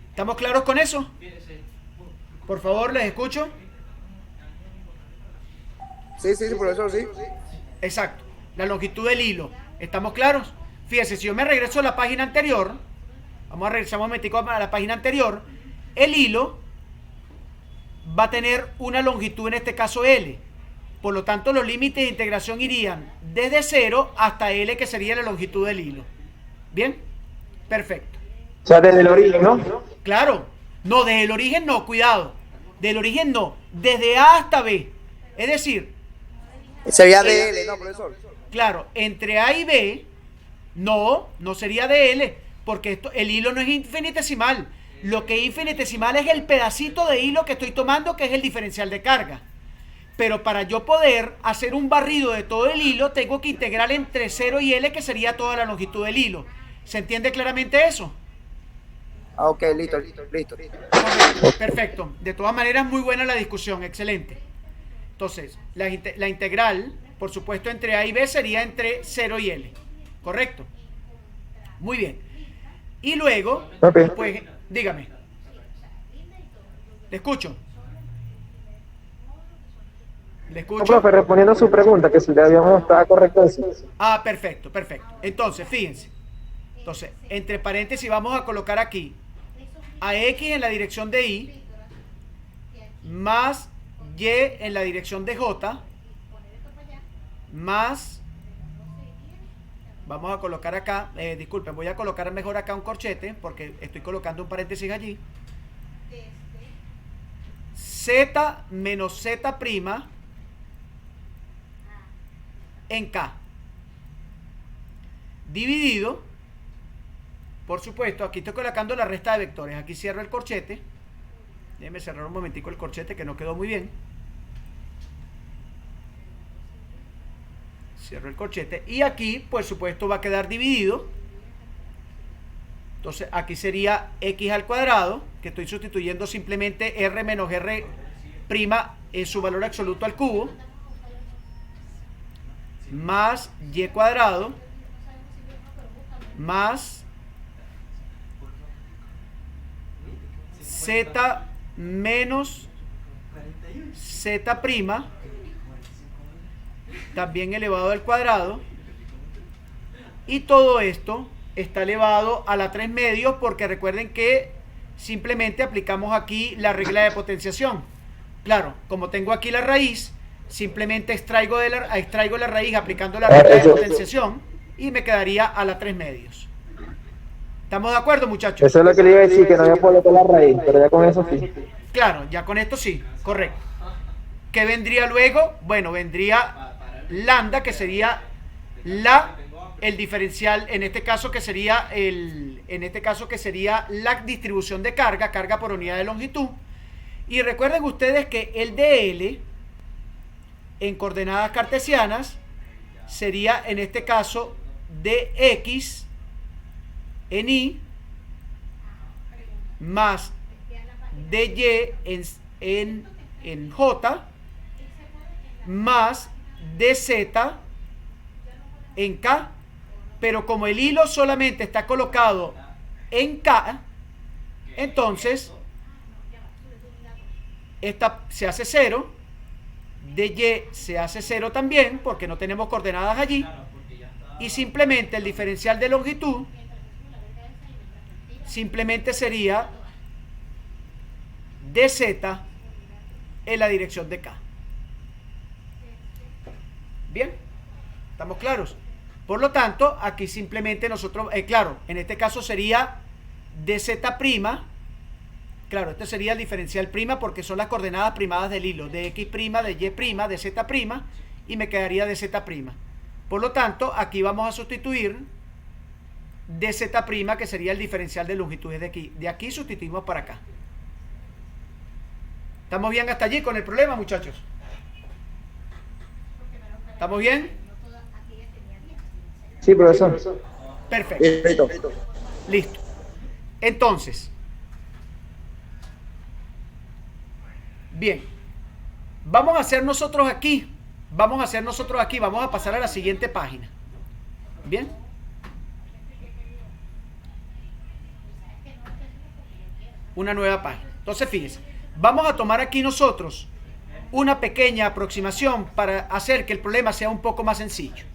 ¿Estamos claros con eso? Por favor, les escucho. Sí, profesor, sí. Exacto, la longitud del hilo. ¿Estamos claros? Fíjense, si yo me regreso a la página anterior, vamos a regresar un momentico a la página anterior, el hilo va a tener una longitud, en este caso L. Por lo tanto, los límites de integración irían desde 0 hasta L, que sería la longitud del hilo. ¿Bien? Perfecto. O sea, desde el origen, ¿no? Claro. No, desde el origen no, cuidado. Del origen no. Desde A hasta B. Es decir, Sería de L, ¿no, profesor? claro, entre A y B, no sería de L, porque el hilo no es infinitesimal. Lo que es infinitesimal es el pedacito de hilo que estoy tomando, que es el diferencial de carga. Pero para yo poder hacer un barrido de todo el hilo, tengo que integrar entre 0 y L, que sería toda la longitud del hilo. ¿Se entiende claramente eso? Ah, ok, listo. Correcto, perfecto. De todas maneras, muy buena la discusión, excelente. Entonces, la integral, por supuesto, entre A y B sería entre 0 y L. ¿Correcto? Muy bien. Y luego, Ok. pues, dígame. Le escucho. Le No, escucho. profe, respondiendo a su pregunta, que si le habíamos estado correcto eso. Ah, perfecto. Entonces, fíjense. Entonces, entre paréntesis vamos a colocar aquí a X en la dirección de Y más Y en la dirección de J más, vamos a colocar acá, disculpen, voy a colocar mejor acá un corchete porque estoy colocando un paréntesis allí. Z menos Z' en K. Dividido, por supuesto, aquí estoy colocando la resta de vectores. Aquí cierro el corchete. Déjenme cerrar un momentico el corchete que no quedó muy bien. Cierro el corchete. Y aquí, por supuesto, va a quedar dividido. Entonces, aquí sería X al cuadrado, que estoy sustituyendo simplemente R menos R' en su valor absoluto al cubo, más Y cuadrado, más Z menos z' también elevado al cuadrado, y todo esto está elevado a la 3 medios, porque recuerden que simplemente aplicamos aquí la regla de potenciación. Claro, como tengo aquí la raíz, simplemente extraigo la raíz aplicando la regla de potenciación y me quedaría a la 3 medios. ¿Estamos de acuerdo, muchachos? Eso es lo que le iba a decir, que no había podido la raíz, pero ya con eso sí. Claro, ya con esto sí, correcto. ¿Qué vendría luego? Bueno, vendría lambda, que sería el diferencial, en este caso que sería la distribución de carga por unidad de longitud. Y recuerden ustedes que el dl en coordenadas cartesianas sería en este caso dx en y más dy en j más dz en k, pero como el hilo solamente está colocado en k, entonces esta se hace 0, dy se hace 0 también, porque no tenemos coordenadas allí, y simplemente el diferencial de longitud simplemente sería dz en la dirección de k. Bien, ¿estamos claros? Por lo tanto, aquí simplemente nosotros, claro, en este caso sería dz', claro, este sería el diferencial prima porque son las coordenadas primadas del hilo, de x', de y', de z', y me quedaría dz'. Por lo tanto, aquí vamos a sustituir dz', que sería el diferencial de longitudes de aquí. De aquí sustituimos para acá. ¿Estamos bien hasta allí con el problema, muchachos? ¿Estamos bien? Sí, profesor. Perfecto. Listo. Entonces, bien, vamos a hacer nosotros aquí, vamos a pasar a la siguiente página. Bien. Una nueva página. Entonces, fíjense, vamos a tomar aquí nosotros una pequeña aproximación para hacer que el problema sea un poco más sencillo.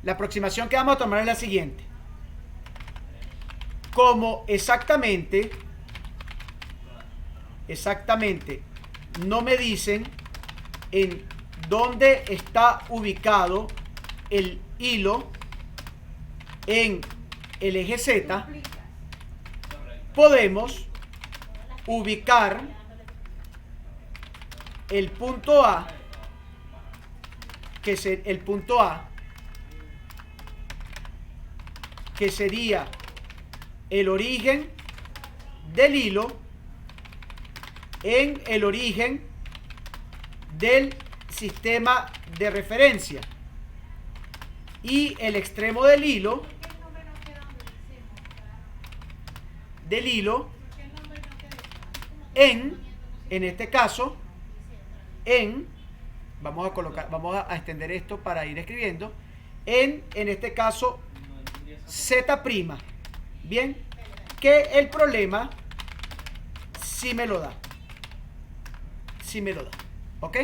La aproximación que vamos a tomar es la siguiente. Como exactamente no me dicen en dónde está ubicado el hilo en el eje Z, podemos ubicar el punto A, que sería el origen del hilo en el origen del sistema de referencia, y el extremo del hilo en este caso vamos a extender esto para ir escribiendo en este caso Z'. Bien, que el problema sí me lo da. ¿Ok?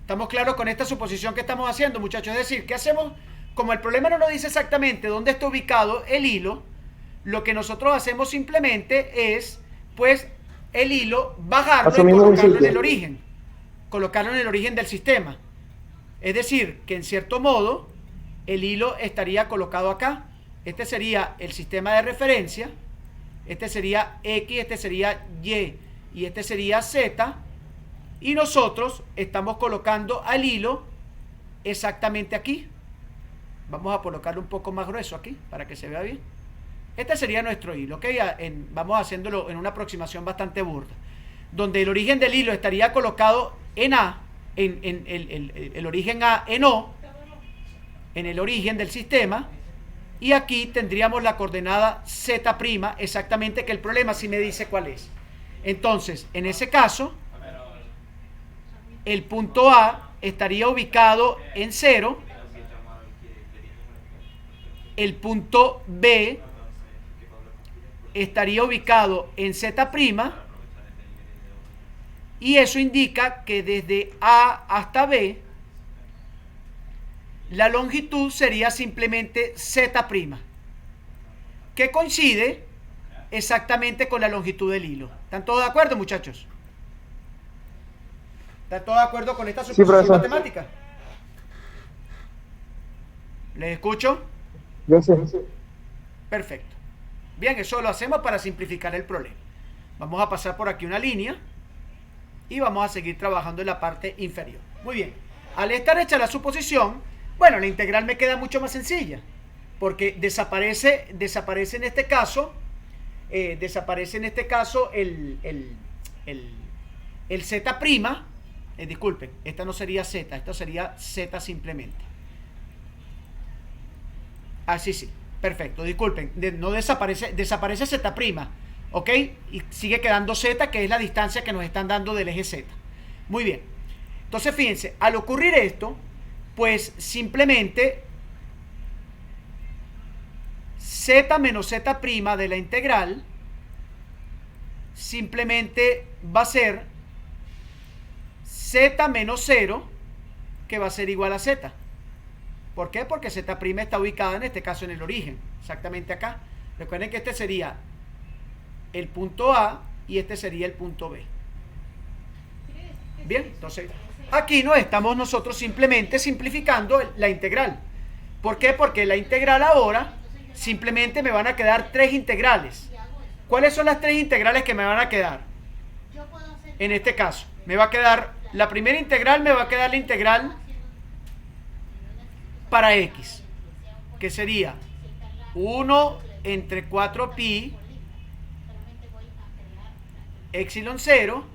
¿Estamos claros con esta suposición que estamos haciendo, muchachos? Es decir, ¿qué hacemos? Como el problema no nos dice exactamente dónde está ubicado el hilo, lo que nosotros hacemos simplemente es, pues, el hilo, bajarlo y colocarlo en el origen. Colocarlo en el origen del sistema. Es decir, que en cierto modo, el hilo estaría colocado acá. Este sería el sistema de referencia. Este sería X, este sería Y y este sería Z. Y nosotros estamos colocando al hilo exactamente aquí. Vamos a colocarlo un poco más grueso aquí para que se vea bien. Este sería nuestro hilo, ¿ok? Vamos haciéndolo en una aproximación bastante burda, donde el origen del hilo estaría colocado en A, el origen A en O, en el origen del sistema, y aquí tendríamos la coordenada Z', exactamente, que el problema sí me dice cuál es. Entonces, en ese caso, el punto A estaría ubicado en 0, el punto B estaría ubicado en Z', Y eso indica que desde A hasta B, la longitud sería simplemente Z', que coincide exactamente con la longitud del hilo. ¿Están todos de acuerdo, muchachos? ¿Están todos de acuerdo con esta suposición matemática? ¿Les escucho? Yo sé. Perfecto. Bien, eso lo hacemos para simplificar el problema. Vamos a pasar por aquí una línea y vamos a seguir trabajando en la parte inferior. Muy bien. Al estar hecha la suposición, bueno, la integral me queda mucho más sencilla, porque desaparece en este caso, el Z', disculpen, esta no sería Z, esto sería Z simplemente. Así sí, perfecto, disculpen, no desaparece Z', ¿ok? Y sigue quedando Z, que es la distancia que nos están dando del eje Z. Muy bien. Entonces, fíjense, al ocurrir esto, pues simplemente Z menos Z' de la integral simplemente va a ser Z menos 0, que va a ser igual a Z. ¿Por qué? Porque Z' está ubicada en este caso en el origen, exactamente acá. Recuerden que este sería el punto A y este sería el punto B. Bien, entonces aquí no estamos nosotros simplemente simplificando la integral. ¿Por qué? Porque la integral ahora simplemente me van a quedar 3 integrales. ¿Cuáles son las 3 integrales que me van a quedar? En este caso, me va a quedar la primera integral, me va a quedar la integral para X, que sería 1 entre 4pi epsilon 0,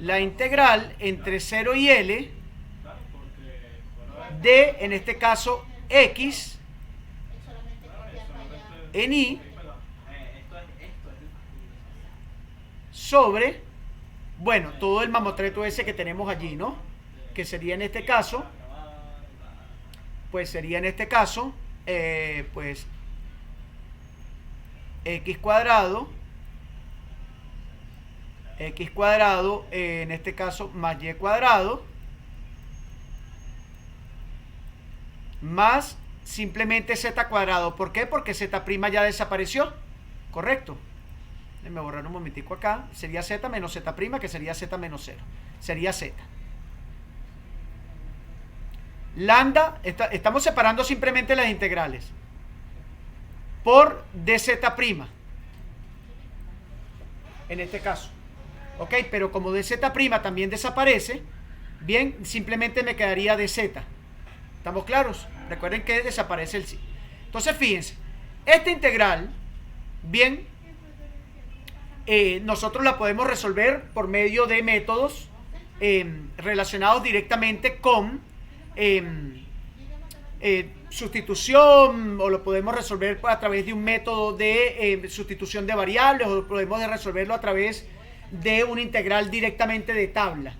la integral entre 0 y L de, en este caso, X en Y sobre, bueno, todo el mamotreto ese que tenemos allí, ¿no? Que sería en este caso, pues sería en este caso, pues X cuadrado, en este caso más Y cuadrado, más simplemente Z cuadrado. ¿Por qué? Porque Z' ya desapareció, ¿correcto? Déjenme borrar un momentico acá. Sería Z menos Z', que sería Z menos 0. Sería Z. Lambda, estamos separando simplemente las integrales por dz', en este caso. Ok, pero como dz' también desaparece, bien, simplemente me quedaría dz. ¿Estamos claros? Recuerden que desaparece el sí. Entonces, fíjense, esta integral, bien, nosotros la podemos resolver por medio de métodos relacionados directamente con sustitución, o lo podemos resolver a través de un método de sustitución de variables, o podemos resolverlo a través de una integral directamente de tabla.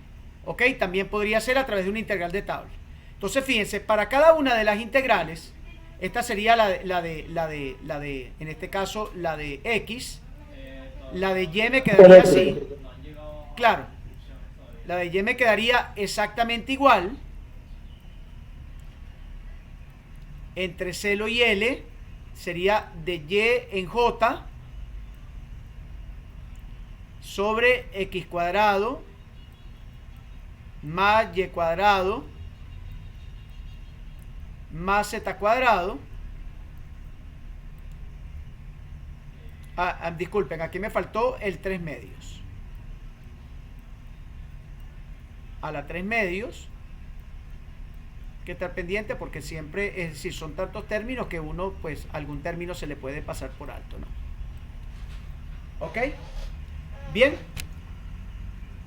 ¿Ok? También podría ser a través de una integral de tabla. Entonces, fíjense, para cada una de las integrales, esta sería en este caso, la de X, la de Y me quedaría así. Claro, la de Y me quedaría exactamente igual. Entre 0 y L sería de Y en J sobre X cuadrado más Y cuadrado más Z cuadrado. Disculpen, aquí me faltó el 3 medios. A la 3 medios, que estar pendiente porque siempre, es decir, son tantos términos que uno, pues, algún término se le puede pasar por alto, ¿no? ¿Ok? Bien.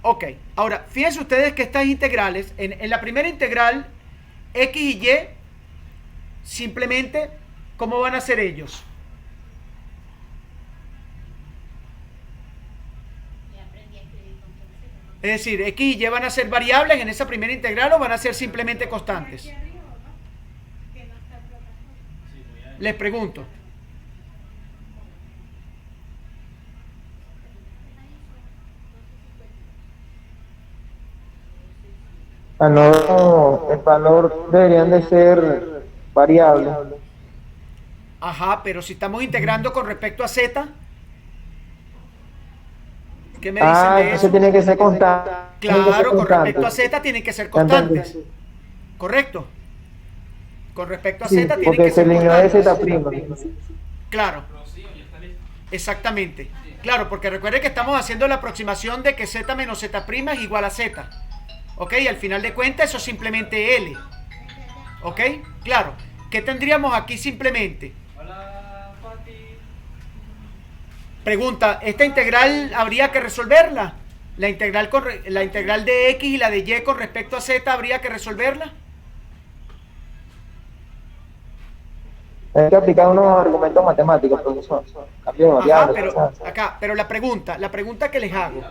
Ok. Ahora, fíjense ustedes que estas integrales, en la primera integral, X y Y, simplemente, ¿cómo van a ser ellos? Es decir, X y Y van a ser variables en esa primera integral, o van a ser simplemente constantes. Les pregunto. No, el valor deberían de ser variables. Ajá, pero si estamos integrando con respecto a Z, ¿qué me dicen de Eso eso? tiene que ser constante. Claro, con respecto a Z tienen que ser constantes. ¿Entendés? ¿Correcto? Con respecto a Sí, Z tienen porque que se ser eliminó de constantes. Z'. Claro, exactamente. Claro, porque recuerden que estamos haciendo la aproximación de que Z menos Z' es igual a Z. ¿Ok? Y al final de cuentas eso es simplemente L. ¿Ok? Claro. ¿Qué tendríamos aquí simplemente? Hola, Pati. Pregunta, ¿esta integral habría que resolverla? La integral de X y la de Y con respecto a Z habría que resolverla. Hay que aplicar unos argumentos matemáticos, profesor. Cambio de Ajá, variables. pero la pregunta que les hago,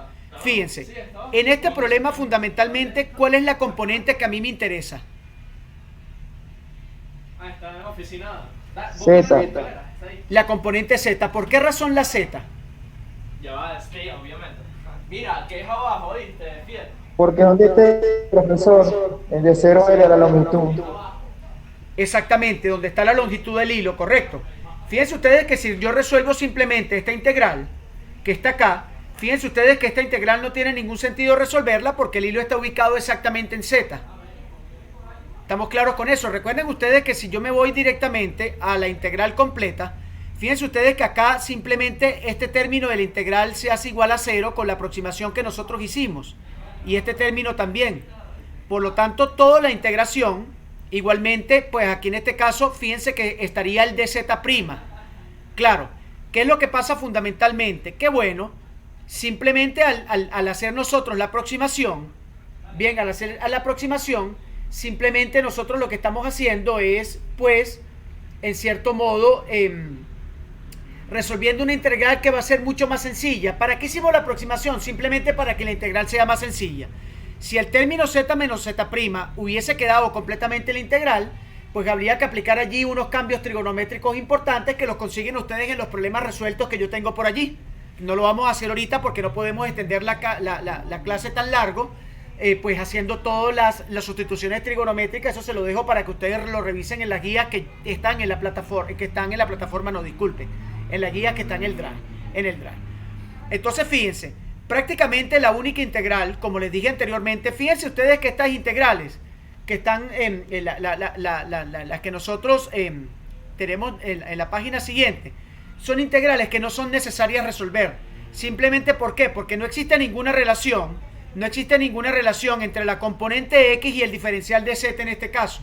fíjense, en este problema fundamentalmente, ¿cuál es la componente que a mí me interesa? Ah, está en la oficina. Z. Está ahí. La componente Z. ¿Por qué razón la Z? Ya va, sí, obviamente. Mira, que es abajo, ¿viste? Fíjate. Porque donde esté, profesor, el de 0 era la longitud. Exactamente, donde está la longitud del hilo, correcto. Fíjense ustedes que si yo resuelvo simplemente esta integral, que está acá, fíjense ustedes que esta integral no tiene ningún sentido resolverla porque el hilo está ubicado exactamente en Z. ¿Estamos claros con eso? Recuerden ustedes que si yo me voy directamente a la integral completa, fíjense ustedes que acá simplemente este término de la integral se hace igual a 0 con la aproximación que nosotros hicimos. Y este término también. Por lo tanto, toda la integración, igualmente, pues aquí en este caso, fíjense que estaría el dz'. Claro, ¿qué es lo que pasa fundamentalmente? Que bueno, simplemente al hacer nosotros la aproximación, bien, al hacer la aproximación, simplemente nosotros lo que estamos haciendo es, pues, en cierto modo, resolviendo una integral que va a ser mucho más sencilla. ¿Para qué hicimos la aproximación? Simplemente para que la integral sea más sencilla. Si el término z menos z' hubiese quedado completamente la integral, pues habría que aplicar allí unos cambios trigonométricos importantes que los consiguen ustedes en los problemas resueltos que yo tengo por allí. No lo vamos a hacer ahorita porque no podemos extender la clase tan largo, pues haciendo todas las sustituciones trigonométricas. Eso se lo dejo para que ustedes lo revisen en las guías que están en la plataforma, no, disculpen, en la guía que está en el Drive. Entonces fíjense, prácticamente la única integral, como les dije anteriormente, fíjense ustedes que estas integrales que están las que nosotros tenemos en la página siguiente, son integrales que no son necesarias resolver. Simplemente ¿por qué? Porque no existe ninguna relación entre la componente X y el diferencial de Z en este caso.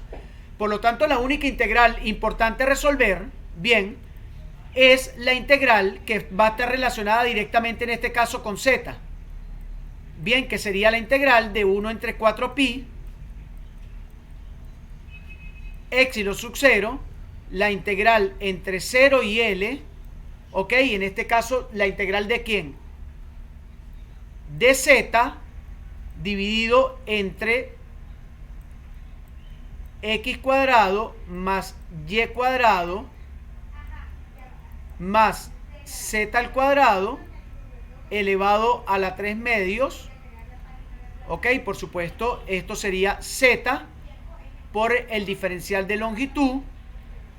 Por lo tanto, la única integral importante resolver, bien, es la integral que va a estar relacionada directamente en este caso con Z. Bien, que sería la integral de 1 entre 4pi epsilon sub 0, la integral entre 0 y L, ok, en este caso la integral de ¿quién? De Z dividido entre x cuadrado más y cuadrado más z al cuadrado elevado a la 3 medios. Ok, por supuesto, esto sería z por el diferencial de longitud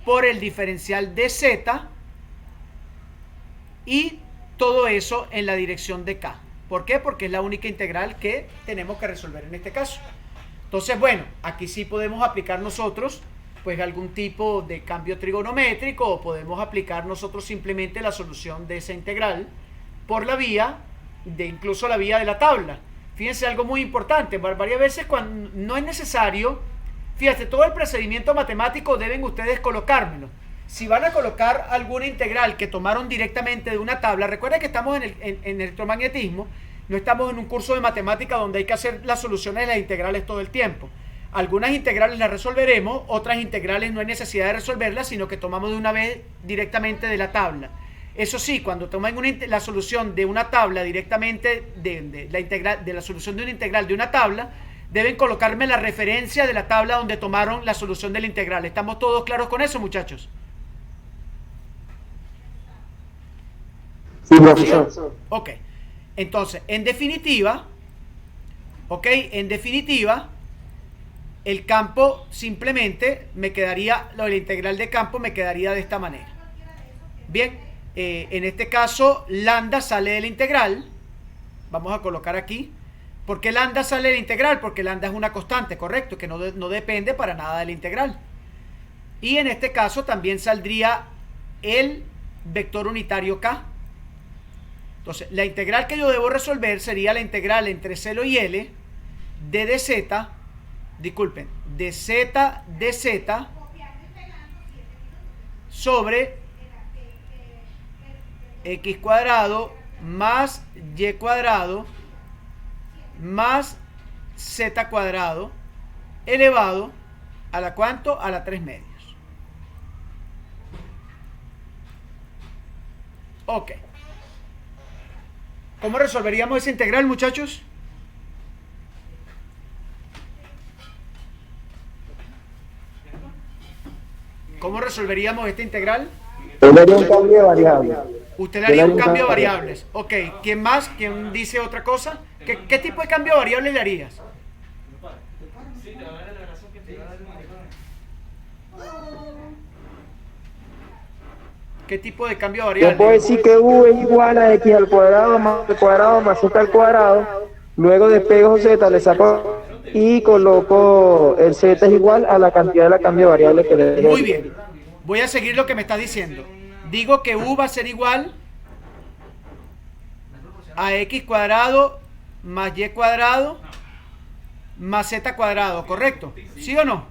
por el diferencial de z y todo eso en la dirección de k. ¿Por qué? Porque es la única integral que tenemos que resolver en este caso. Entonces, bueno, aquí sí podemos aplicar nosotros pues algún tipo de cambio trigonométrico o podemos aplicar nosotros simplemente la solución de esa integral por la vía incluso la vía de la tabla. Fíjense algo muy importante, varias veces cuando no es necesario, fíjense, todo el procedimiento matemático deben ustedes colocármelo. Si van a colocar alguna integral que tomaron directamente de una tabla, recuerden que estamos en electromagnetismo, no estamos en un curso de matemática donde hay que hacer las soluciones de las integrales todo el tiempo. Algunas integrales las resolveremos, otras integrales no hay necesidad de resolverlas, sino que tomamos de una vez directamente de la tabla. Eso sí, cuando toman la solución de una tabla directamente de la solución de una integral de una tabla, deben colocarme la referencia de la tabla donde tomaron la solución de la integral. ¿Estamos todos claros con eso, muchachos? Sí, profesor. Ok. Entonces, en definitiva, el campo simplemente me quedaría, lo de la integral de campo me quedaría de esta manera. Bien, en este caso lambda sale de la integral. Vamos a colocar aquí. ¿Por qué lambda sale de la integral? Porque lambda es una constante, correcto, que no depende para nada de la integral. Y en este caso también saldría el vector unitario k. Entonces, la integral que yo debo resolver sería la integral entre 0 y L de dz, disculpen, de z dz sobre x cuadrado más y cuadrado más z cuadrado elevado a la ¿cuánto? A la 3 medios. Ok. ¿Cómo resolveríamos esa integral, muchachos? ¿Cómo resolveríamos esta integral? Yo le haría un cambio de variable. Usted le haría un cambio de variables. Ok, ¿quién más? ¿Quién dice otra cosa? ¿Qué tipo de cambio de variables le harías? Sí, te va a dar la razón que te va a dar ¿Qué tipo de cambio de Yo variables? puedo decir que u es igual a x al cuadrado más z al cuadrado. Luego despego z, le saco y coloco el z es igual a la cantidad de la cambio de variable que le dé. Muy bien. Voy a seguir lo que me está diciendo. Digo que u va a ser igual a x cuadrado más y cuadrado más z cuadrado, ¿correcto? ¿Sí o no?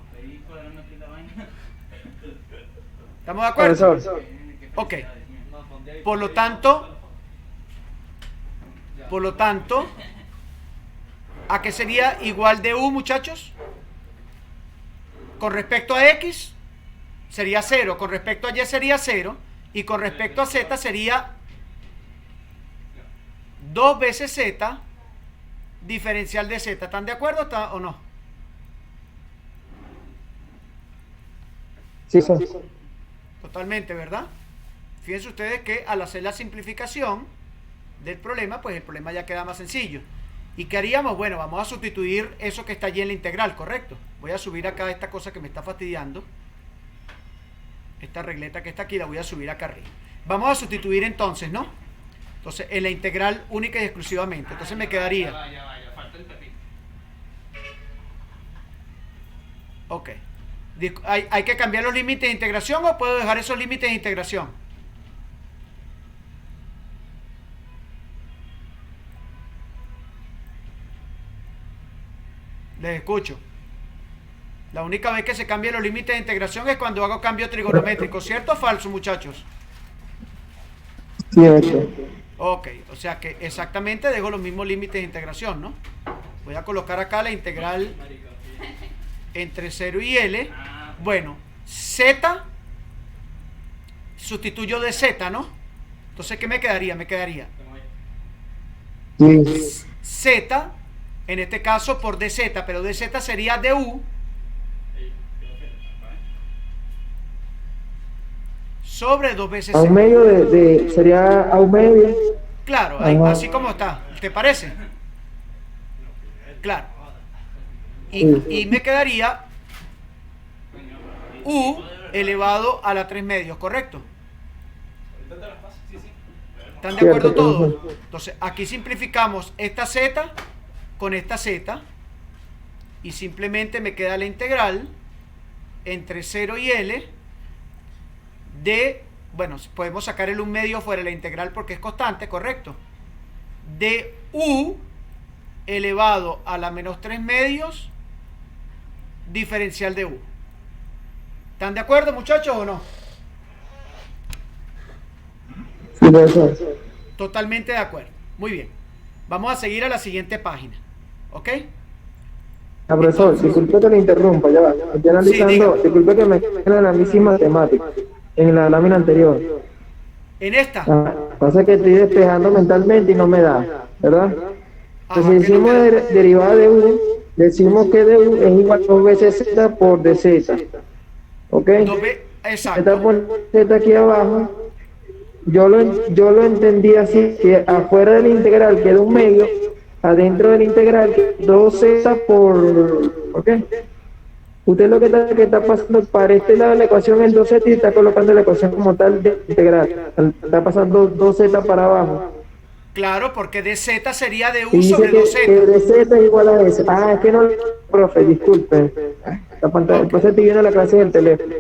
¿Estamos de acuerdo? Profesor, Ok. Por lo tanto, ¿a qué sería igual de u, muchachos? Con respecto a x sería 0, con respecto a y sería 0 y con respecto a z sería 2 veces z diferencial de z. ¿Están de acuerdo o no? sí, sí. Totalmente, ¿verdad? Fíjense ustedes que al hacer la simplificación del problema, pues el problema ya queda más sencillo. ¿Y qué haríamos? Bueno, vamos a sustituir eso que está allí en la integral, ¿correcto? Voy a subir acá esta cosa que me está fastidiando. Esta regleta que está aquí la voy a subir acá arriba. Vamos a sustituir entonces, ¿no? Entonces, en la integral única y exclusivamente. Entonces me quedaría... Ya, falta el pepito. Ok. ¿Hay que cambiar los límites de integración o puedo dejar esos límites de integración? Les escucho. La única vez que se cambian los límites de integración es cuando hago cambio trigonométrico. ¿Cierto o falso, muchachos? Cierto. Ok, o sea que exactamente dejo los mismos límites de integración, ¿no? Voy a colocar acá la integral entre 0 y L. Bueno, Z sustituyo de Z, ¿no? Entonces, ¿qué me quedaría? Me quedaría Sí. Z, en este caso por dz, pero dz sería du sobre 2 veces A un Z. medio sería a un medio. Claro, ahí, Ajá. así como está. ¿Te parece? Claro. Y me quedaría u elevado a la 3 medios, ¿correcto? ¿Están de acuerdo Cierto, todos? profesor. Entonces, aquí simplificamos esta z con esta z y simplemente me queda la integral entre 0 y L de, bueno, podemos sacar el 1 medio fuera de la integral porque es constante, ¿correcto? De u elevado a la menos 3 medios diferencial de u. ¿Están de acuerdo, muchachos, o no? Sí, profesor. Totalmente de acuerdo. Muy bien. Vamos a seguir a la siguiente página. ¿Ok? Ah, profesor, disculpe que le interrumpa, ya va. Estoy analizando, dígame. disculpe que me quede en el análisis matemático, en la lámina anterior. En esta. Pasa que estoy despejando mentalmente y no me da, ¿verdad? Ajá, Entonces, si ¿qué no decimos te da? derivada de u, decimos que de u es igual a 2 veces z por dz. ¿Ok? Z Exacto. por z aquí abajo. Yo lo entendí así, que afuera de la integral queda un medio, adentro de la integral 2z por... ¿ok? Usted lo que está pasando para este lado de la ecuación es 2z y está colocando la ecuación como tal de integral. Está pasando 2z para abajo. Claro, porque dz sería de Y u dice sobre que 2z. dz es igual a s. Ah, es que no, profe, disculpe. La pantalla, después estoy viendo la clase del teléfono.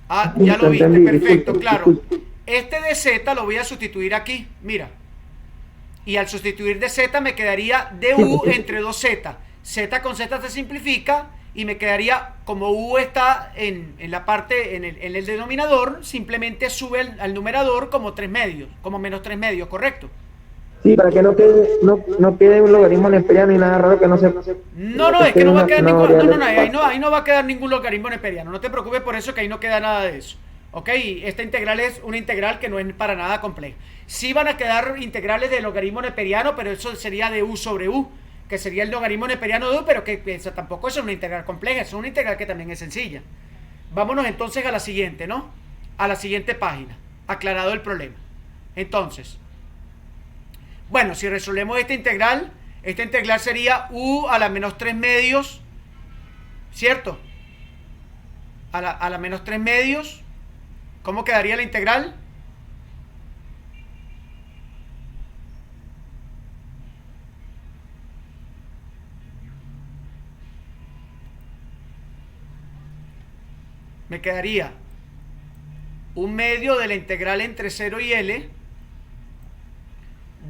Ah, ya lo viste, Entendí, perfecto, disculpe, claro. disculpe. Este de z lo voy a sustituir aquí, mira. Y al sustituir de z me quedaría du entre 2z. Z con z se simplifica y me quedaría, como u está en la parte, en el denominador, simplemente sube al numerador como 3 medios, como menos 3 medios, ¿correcto? Sí, para que no quede un logaritmo neperiano ni nada raro que no se... No, es que no va a quedar una ningún, variable ahí no va a quedar ningún logaritmo neperiano, no te preocupes por eso, que ahí no queda nada de eso. Ok, esta integral es una integral que no es para nada compleja. Sí van a quedar integrales de logaritmo neperiano, pero eso sería de u sobre u, que sería el logaritmo neperiano de u, pero que eso tampoco es una integral compleja, es una integral que también es sencilla. Vámonos entonces a la siguiente, ¿no? A la siguiente página, aclarado el problema. Entonces, bueno, si resolvemos esta integral sería u a la menos 3 medios, ¿cierto? A la menos 3 medios. ¿Cómo quedaría la integral? Me quedaría un medio de la integral entre 0 y L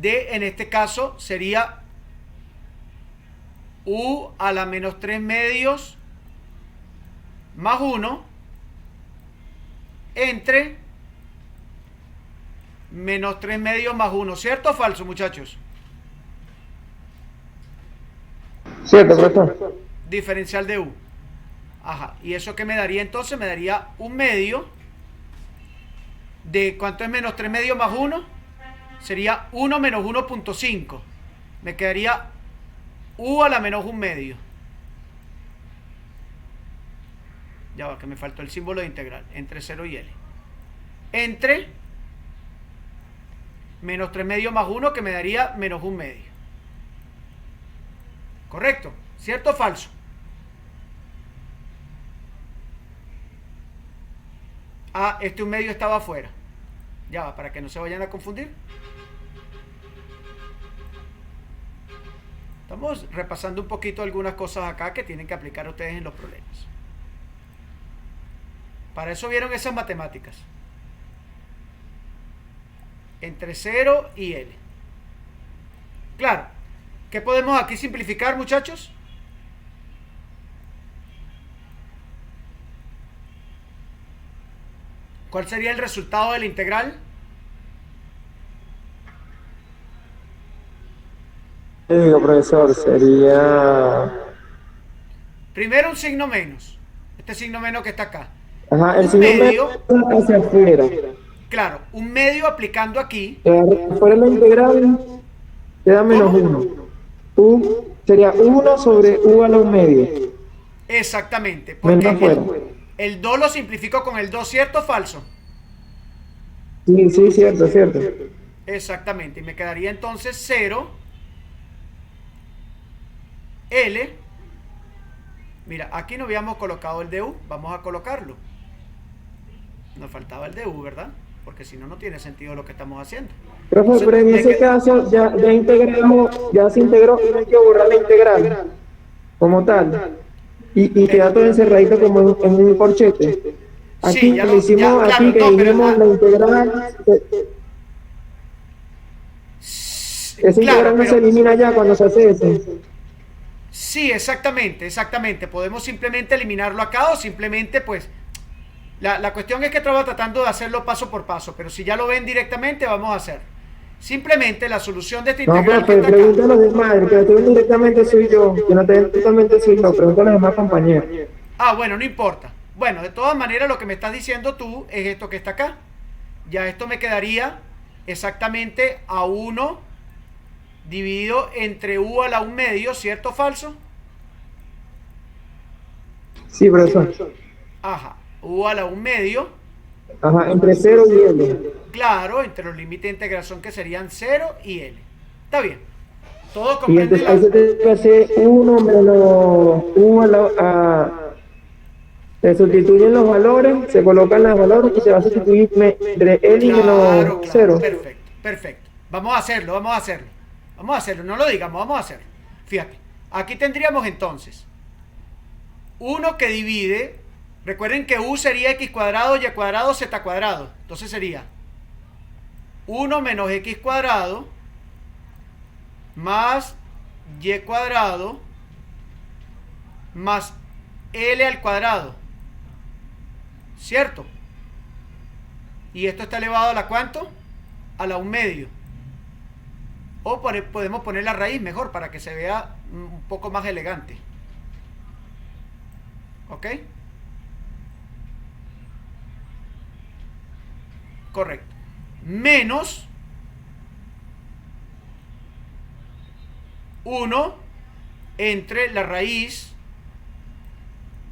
de, en este caso, sería u a la menos 3 medios más 1 entre menos 3 medios más 1. ¿Cierto o falso, muchachos? Cierto, profesor. Diferencial de u. Ajá. ¿Y eso qué me daría entonces? Me daría un medio de... ¿Cuánto es menos 3 medios más 1? Sería 1 menos 1.5. Me quedaría u a la menos 1 medio. Ya va, que me faltó el símbolo de integral. Entre 0 y L. Entre menos 3 medios más 1, que me daría menos 1 medio. ¿Correcto? ¿Cierto o falso? Ah, este 1 medio estaba afuera. Ya va, para que no se vayan a confundir. Estamos repasando un poquito algunas cosas acá que tienen que aplicar ustedes en los problemas. Para eso vieron esas matemáticas. Entre 0 y L. Claro. ¿Qué podemos aquí simplificar, muchachos? ¿Cuál sería el resultado de la integral? Digo, profesor, sería... Primero un signo menos. Este signo menos que está acá. Ajá, el Un signo medio. medio hacia afuera. Claro, un medio aplicando aquí. Fuera la integral te da menos 1. U sería 1 sobre u a la 1 medio. Exactamente. Menos Porque afuera. el 2 lo simplifico con el 2, ¿cierto o falso? Sí, sí, cierto, cierto. Exactamente. Y me quedaría entonces 0 L. Mira, aquí no habíamos colocado el du. Vamos a colocarlo. Nos faltaba el du, ¿verdad? Porque si no, no tiene sentido lo que estamos haciendo. Profe, pero en ese caso ya integramos, ya se integró y no hay que borrar la integral como tal. Y queda todo encerradito como en un corchete. Aquí Sí, ya lo lo- hicimos, ya, claro, aquí que no, pero- dijimos la integral. Esa integral no se elimina ya cuando se hace eso. Sí, exactamente. Podemos simplemente eliminarlo acá o simplemente, pues, la cuestión es que estaba tratando de hacerlo paso por paso, pero si ya lo ven directamente, vamos a hacer. Simplemente la solución de esta No, integral que profe, está acá. pregúntale a los demás, el que lo tienen directamente soy yo, que no te ven directamente soy yo, pregúntale a los demás compañeros. Ah, bueno, no importa. Bueno, de todas maneras lo que me estás diciendo tú es esto que está acá. Ya esto me quedaría exactamente a 1 dividido entre u a la 1 medio, ¿cierto o falso? Sí, profesor. Ajá, u a la 1 medio. Ajá, entre 0 y L. Claro, entre los límites de integración que serían 0 y L. Está bien. Todo Y comprende entonces ahí se tiene que hacer 1 menos u a la... Se sustituyen los valores, se colocan los valores y se va a sustituir entre L y Claro, menos 0. perfecto, perfecto. Vamos a hacerlo, vamos a hacerlo. Vamos a hacerlo, no lo digamos, vamos a hacerlo. Fíjate, aquí tendríamos entonces 1 que divide, recuerden que U sería X cuadrado, Y cuadrado, Z cuadrado. Entonces sería 1 menos X cuadrado más Y cuadrado más L al cuadrado. ¿Cierto? Y esto está elevado a la ¿cuánto? A la 1/2. O podemos poner la raíz mejor para que se vea un poco más elegante. ¿Ok? Correcto. Menos 1 entre la raíz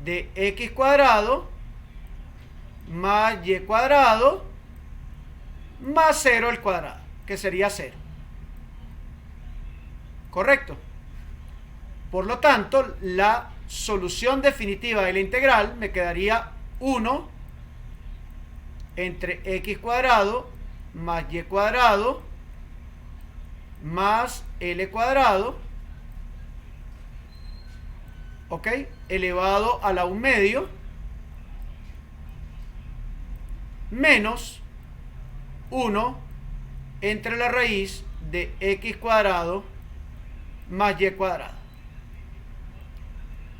de X cuadrado más Y cuadrado más 0 al cuadrado, que sería 0. ¿Correcto? Por lo tanto, la solución definitiva de la integral me quedaría 1 entre X cuadrado más Y cuadrado más L cuadrado, ¿ok? Elevado a la 1/2 menos 1 entre la raíz de X cuadrado más Y cuadrado.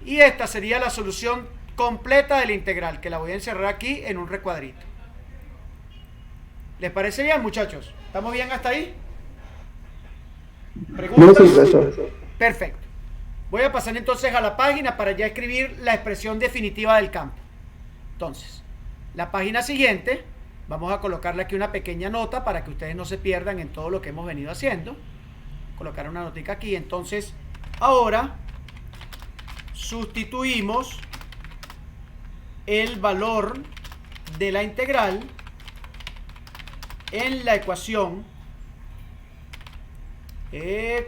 Y esta sería la solución completa de la integral, que la voy a encerrar aquí en un recuadrito. ¿Les parece bien, muchachos? ¿Estamos bien hasta ahí? ¿Preguntas? Perfecto. Voy a pasar entonces a la página para ya escribir la expresión definitiva del campo. Entonces, la página siguiente, vamos a colocarle aquí una pequeña nota para que ustedes no se pierdan en todo lo que hemos venido haciendo. Colocar una notica aquí. Entonces, ahora sustituimos el valor de la integral en la ecuación de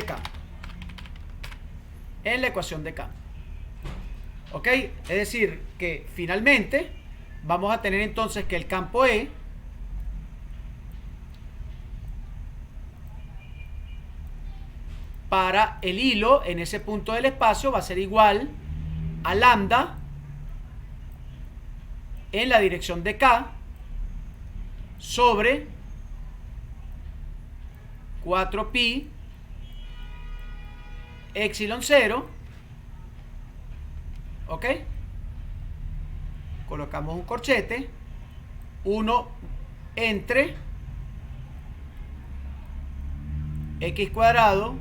campo. En la ecuación de campo. ¿Ok? Es decir, que finalmente vamos a tener entonces que el campo E para el hilo en ese punto del espacio va a ser igual a lambda en la dirección de K sobre 4pi epsilon 0. ¿Ok? Colocamos un corchete, 1 entre X cuadrado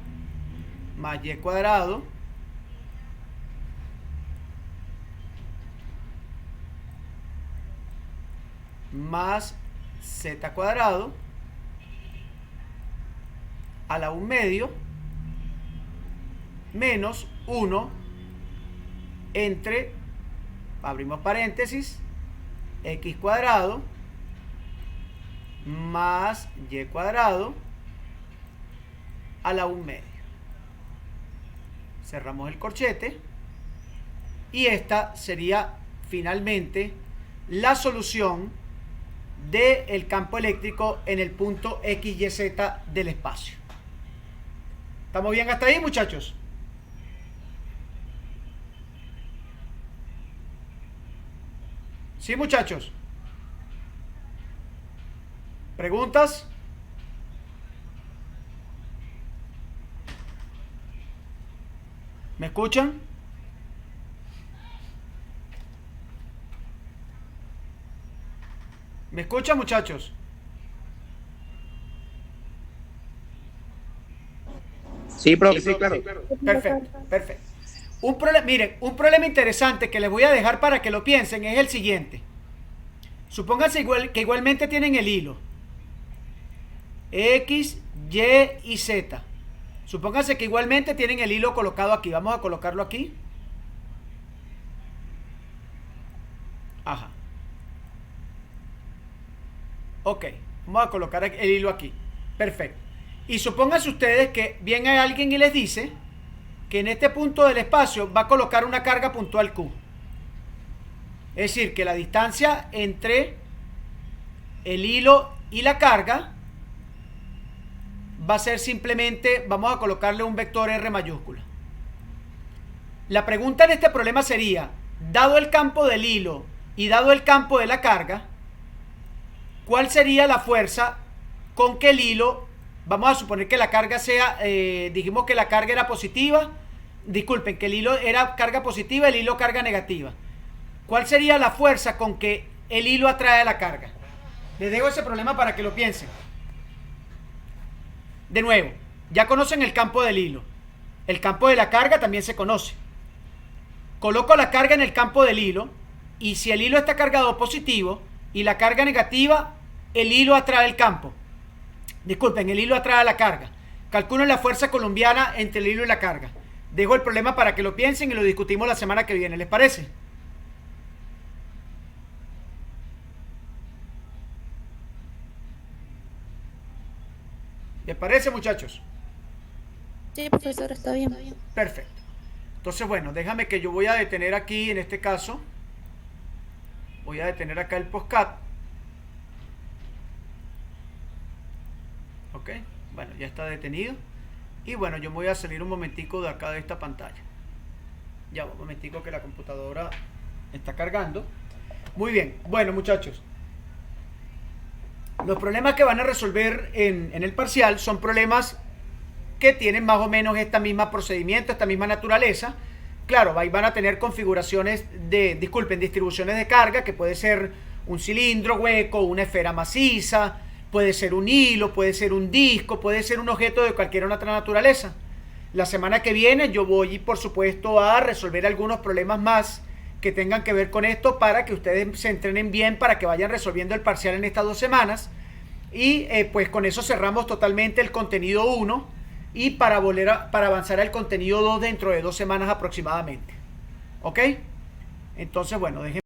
más Y cuadrado más Z cuadrado a la 1/2 menos 1 entre, abrimos paréntesis, X cuadrado más Y cuadrado a la 1/2. Cerramos el corchete y esta sería finalmente la solución del campo eléctrico en el punto X, Y, Z del espacio. ¿Estamos bien hasta ahí, muchachos? ¿Sí, muchachos? ¿Preguntas? ¿Me escuchan? ¿Me escuchan, muchachos? Sí, profe, sí, claro. Perfecto, perfecto. Miren, un problema interesante que les voy a dejar para que lo piensen es el siguiente. Supónganse que igualmente tienen el hilo X, Y y Z. Supónganse que igualmente tienen el hilo colocado aquí. Vamos a colocarlo aquí. Ajá. Ok, vamos a colocar el hilo aquí. Perfecto. Y supónganse ustedes que viene alguien y les dice que en este punto del espacio va a colocar una carga puntual Q. Es decir, que la distancia entre el hilo y la carga va a ser simplemente, vamos a colocarle un vector R mayúscula. La pregunta en este problema sería, dado el campo del hilo y dado el campo de la carga, ¿cuál sería la fuerza con que el hilo, vamos a suponer que la carga sea, dijimos que la carga era positiva, disculpen, que el hilo era carga positiva, el hilo carga negativa. ¿Cuál sería la fuerza con que el hilo atrae a la carga? Les dejo ese problema para que lo piensen. De nuevo, ya conocen el campo del hilo. El campo de la carga también se conoce. Coloco la carga en el campo del hilo y si el hilo está cargado positivo y la carga negativa, el hilo atrae el campo. Disculpen, el hilo atrae la carga. Calculen la fuerza colombiana entre el hilo y la carga. Dejo el problema para que lo piensen y lo discutimos la semana que viene. ¿Les parece? ¿Les parece, muchachos? Sí, profesor, está bien. Perfecto. Entonces, bueno, déjame que yo voy a detener aquí, en este caso, voy a detener acá el postcat. Ok, bueno, ya está detenido. Y bueno, yo me voy a salir un momentico de acá de esta pantalla. Ya, un momentico que la computadora está cargando. Muy bien, bueno, muchachos. Los problemas que van a resolver en el parcial son problemas que tienen más o menos este mismo procedimiento, esta misma naturaleza. Claro, ahí van a tener configuraciones distribuciones de carga, que puede ser un cilindro hueco, una esfera maciza, puede ser un hilo, puede ser un disco, puede ser un objeto de cualquier otra naturaleza. La semana que viene yo voy, por supuesto, a resolver algunos problemas más que tengan que ver con esto para que ustedes se entrenen bien, para que vayan resolviendo el parcial en estas 2 semanas. Y pues con eso cerramos totalmente el contenido 1 y para avanzar al contenido 2 dentro de 2 semanas aproximadamente. ¿Ok? Entonces, bueno, déjenme.